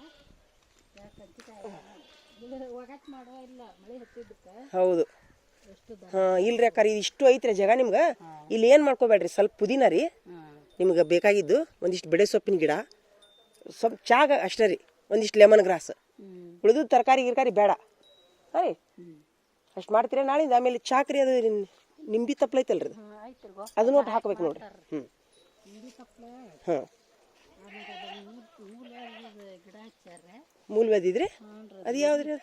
ಒಗಟ್ ಮಾಡುವ ಇಲ್ಲ ಮಳೆ ಹತ್ತಿದ್ದಕ್ಕೆ. ಹೌದು. ಹಾಂ ಇಲ್ರಿ ಅಕ್ಕಾರಿ ಇದು ಇಷ್ಟು ಐತ್ರಿ ಜಾಗ ನಿಮ್ಗೆ. ಇಲ್ಲಿ ಏನು ಮಾಡ್ಕೋಬೇಡ್ರಿ, ಸ್ವಲ್ಪ ಪುದೀನ ರೀ ನಿಮ್ಗೆ ಬೇಕಾಗಿದ್ದು, ಒಂದಿಷ್ಟು ಬೆಳೆ ಸೊಪ್ಪಿನ ಗಿಡ, ಸ್ವಲ್ಪ ಚಾಗ ಅಷ್ಟೇ ರೀ, ಒಂದಿಷ್ಟು ಲೆಮನ್ ಗ್ರಾಸ್, ಉಳಿದು ತರಕಾರಿ ಗಿರ್ಕಾರಿ ಬೇಡ. ಹಾಂ ರೀ ಅಷ್ಟು ಮಾಡ್ತೀರಾ ನಾಳಿಂದ. ಆಮೇಲೆ ಚಾಕ್ರಿ ಅದು ನಿಂಬಿ ತಪ್ಪಲ ಐತಲ್ರಿ ಅದು ನೋಟ್ ಹಾಕ್ಬೇಕು ನೋಡ್ರಿ. ಹಾಂ ಮೂಲ ಇದ್ರಿ ಅದು ಯಾವ್ದ್ರಿ? ಅದು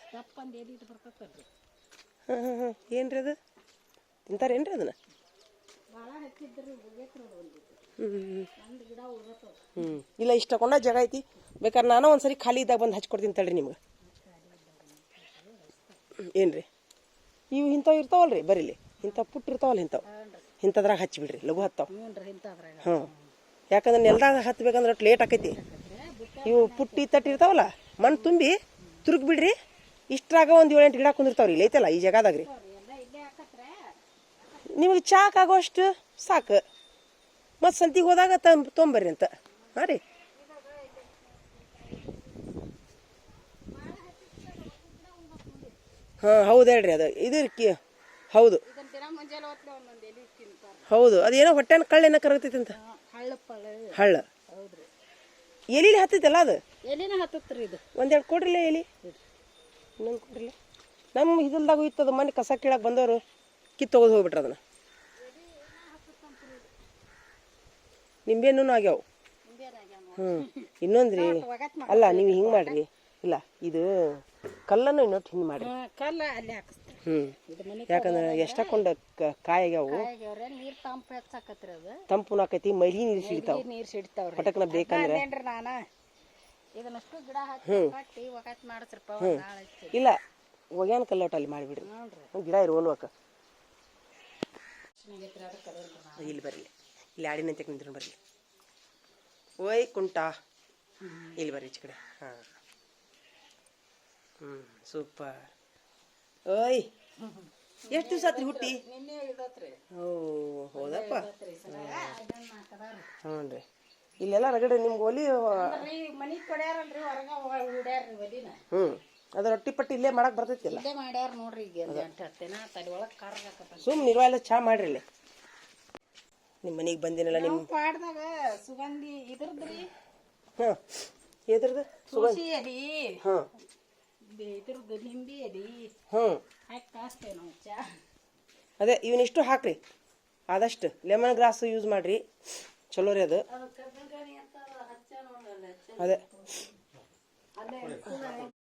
ಹಾಂ ಹಾಂ ಹಾಂ ಏನ್ರಿ ಅದು ತಿಂತಾರೇನ್ರಿ ಅದನ್ನ? ಇಲ್ಲ ಇಷ್ಟ ಕೊಂಡ ಜಾಗ ಐತಿ, ಬೇಕಾದ್ರೆ ನಾನು ಒಂದ್ಸರಿ ಖಾಲಿ ಇದ್ದಾಗ ಬಂದು ಹಚ್ಕೊಡ್ತೀನಿ ತಡ್ರಿ ನಿಮ್ಗೆ. ಏನ್ರಿ ಇವು ಇಂಥವು ಇರ್ತಾವಲ್ರಿ ಬರೀಲಿ, ಇಂಥ ಪುಟ್ಟು ಇರ್ತಾವಲ್ಲ ಇಂಥದ್ರಾಗ ಹಚ್ಚಿಬಿಡ್ರಿ, ಲಘು ಹತ್ತಾವ. ಹಾಂ ಯಾಕಂದ್ರೆ ನೆಲ್ದಾಗ ಹತ್ಬೇಕಂದ್ರೆ ಒಟ್ಟು ಲೇಟ್ ಆಕೈತಿ. ಇವು ಪುಟ್ಟಿ ತಟ್ಟಿ ಇರ್ತಾವಲ್ಲ ಮಣ್ಣು ತುಂಬಿ ತುರುಗ್ ಬಿಡ್ರಿ, ಇಷ್ಟ್ರಾಗ ಒಂದು 7-8 ಗಿಡ ಕುಂದಿರ್ತಾವ್ರಿ. ಇಲ್ಲಿ ಐತಲ್ಲ ಈ ಜಾಗದಾಗ ರೀ, ನಿಮಗೆ ಚಾಕ್ ಆಗೋಷ್ಟು ಸಾಕು. ಮತ್ತು ಸಂತಿಗೆ ಹೋದಾಗ ತೊಂಬರ್ರಿ ಅಂತ. ಹಾಂ ರೀ ಹಾಂ ಹೌದು ಹೇಳ್ರಿ, ಅದು ಇದು ಹೌದು ಹೌದು. ಅದೇನೋ ಹೊಟ್ಟೆನ ಕಳ್ಳೆನ ಕರಗತೈತಿ ಅಂತ. ಹಳ್ಳ ಎಲಿಲಿ ಹತ್ತೈತಲ್ಲ ಅದು. ಎಲಿನ ಹತ್ತತ್ರಿ ಇದು. ಒಂದೆರಡು ಕೊಡ್ರಿಲ್ಲ ಎಲಿ, ಇನ್ನೊಂದು ಕೊಡ್ರಿಲ್ಲ. ನಮ್ಮ ಹಿದಲ್ದಾಗೂ ಇತ್ತದು, ಮನೆ ಕಸ ಕೀಳಕ್ಕೆ ಬಂದವರು ಕಿತ್ತೋಗೋದು ಹೋಗ್ಬಿಟ್ರೆ ಅದನ್ನ. ನಿಂಬೆನೂ ಆಗ್ಯಾವ. ಇನ್ನೊಂದ್ರಿ ಅಲ್ಲ ನೀವು ಹಿಂಗೆ ಮಾಡ್ರಿ, ಇಲ್ಲ ಇದು ಕಲ್ಲನ್ನು ಇನ್ನೊಟ್ಟು ಹಿಂಗೆ ಮಾಡ್ರಿ. ಕಲ್ಲ ಅಲ್ಲಿ ಹಾಕಿಸ್ತಾರೆ. ಯಾಕಂದ್ರೆ ಎಷ್ಟಾಕೊಂಡು ಕಾಯಿ ಆಗ್ಯಾವು, ನೀರು ತಂಪು ಹೆಚ್ಚಾಕತ್ರಿ. ಅದು ತಂಪು ಆಕೈತಿ, ಮೈಲಿ ನೀರು ಸಿಗ್ತಾವ, ನೀರು ಸಿಡ್ತಾವ್ರಿ. ಪಟಕ್ನ ಬೇಕಂದ್ರೆ. ನಾನು ಇದನ್ನಷ್ಟು ಗಿಡ ಹಾಕಿ ಒಗಟ್ ಮಾಡಿಸ್ರಪ್ಪ. ಇಲ್ಲ ಒಗ್ಯಾನ ಕಲ್ಲೋಟ ಅಲ್ಲಿ ಮಾಡಿಬಿಡ್ರಿ, ಗಿಡ ಇರುವಲ್ವಕ್ಕ. ಇಲ್ಲಿ ಬರ್ಲಿ, ಇಲ್ಲಿ ಆಡಿನಂತೆ ನಿಂತ್ಕೊಂಡು ಬರ್ಲಿ. ಓಯ್ ಕುಂಟ ಇಲ್ಲಿ ಬರ್ರಿ ಈಚೆ ಕಡೆ. ಹಾಂ ಸೂಪರ್. ಓಯ್ ಎಷ್ಟು ದಿವಸ ಆತ್ರಿ ಹುಟ್ಟಿ? ಓ ಹೌದಪ್ಪ. ಹ್ಞೂ ರೀ ಇಲ್ಲೆಲ್ಲ ರಗಡೆ ನಿಮ್ಗೆ ಒಲಿ. ಅದು ರೊಟ್ಟಿ ಪಟ್ಟಿ ಇಲ್ಲೇ ಮಾಡಕ್ ಬರ್ತೈತಿಲ್ಲ. ಮಾಡ್ಯಾರ ನೋಡ್ರಿ. ಸುಮ್ ನಿರ್ವಾ ಎಲ್ಲ ಚಾ ಮಾಡ್ರಿ ಇಲ್ಲಿ. ನಿಮ್ಮ ಮನೆಗೆ ಬಂದಿನಲ್ಲ ನಿಮ್ಮ ಪಾಡ್ದಾಗ ಸುಗಂಧಿ ಇದ್ರದ್ರಿ. ಹಾಂ ಎದ್ರದ್ದು ತುಳಸಿ ಎಲಿ, ಹಾಂ ಇದ್ರದ್ದು ಲಿಂಬಿ ಎಲಿ ಹಾಕಿ ಕಾಸ್ತೇವೆ ನಾವು ಚಾ. ಅದೇ ಇವನಿಷ್ಟು ಹಾಕ್ರಿ, ಆದಷ್ಟು ಲೆಮನ್ ಗ್ರಾಸ್ ಯೂಸ್ ಮಾಡ್ರಿ, ಚಲೋ ರೀ ಅದು. ಅದೇ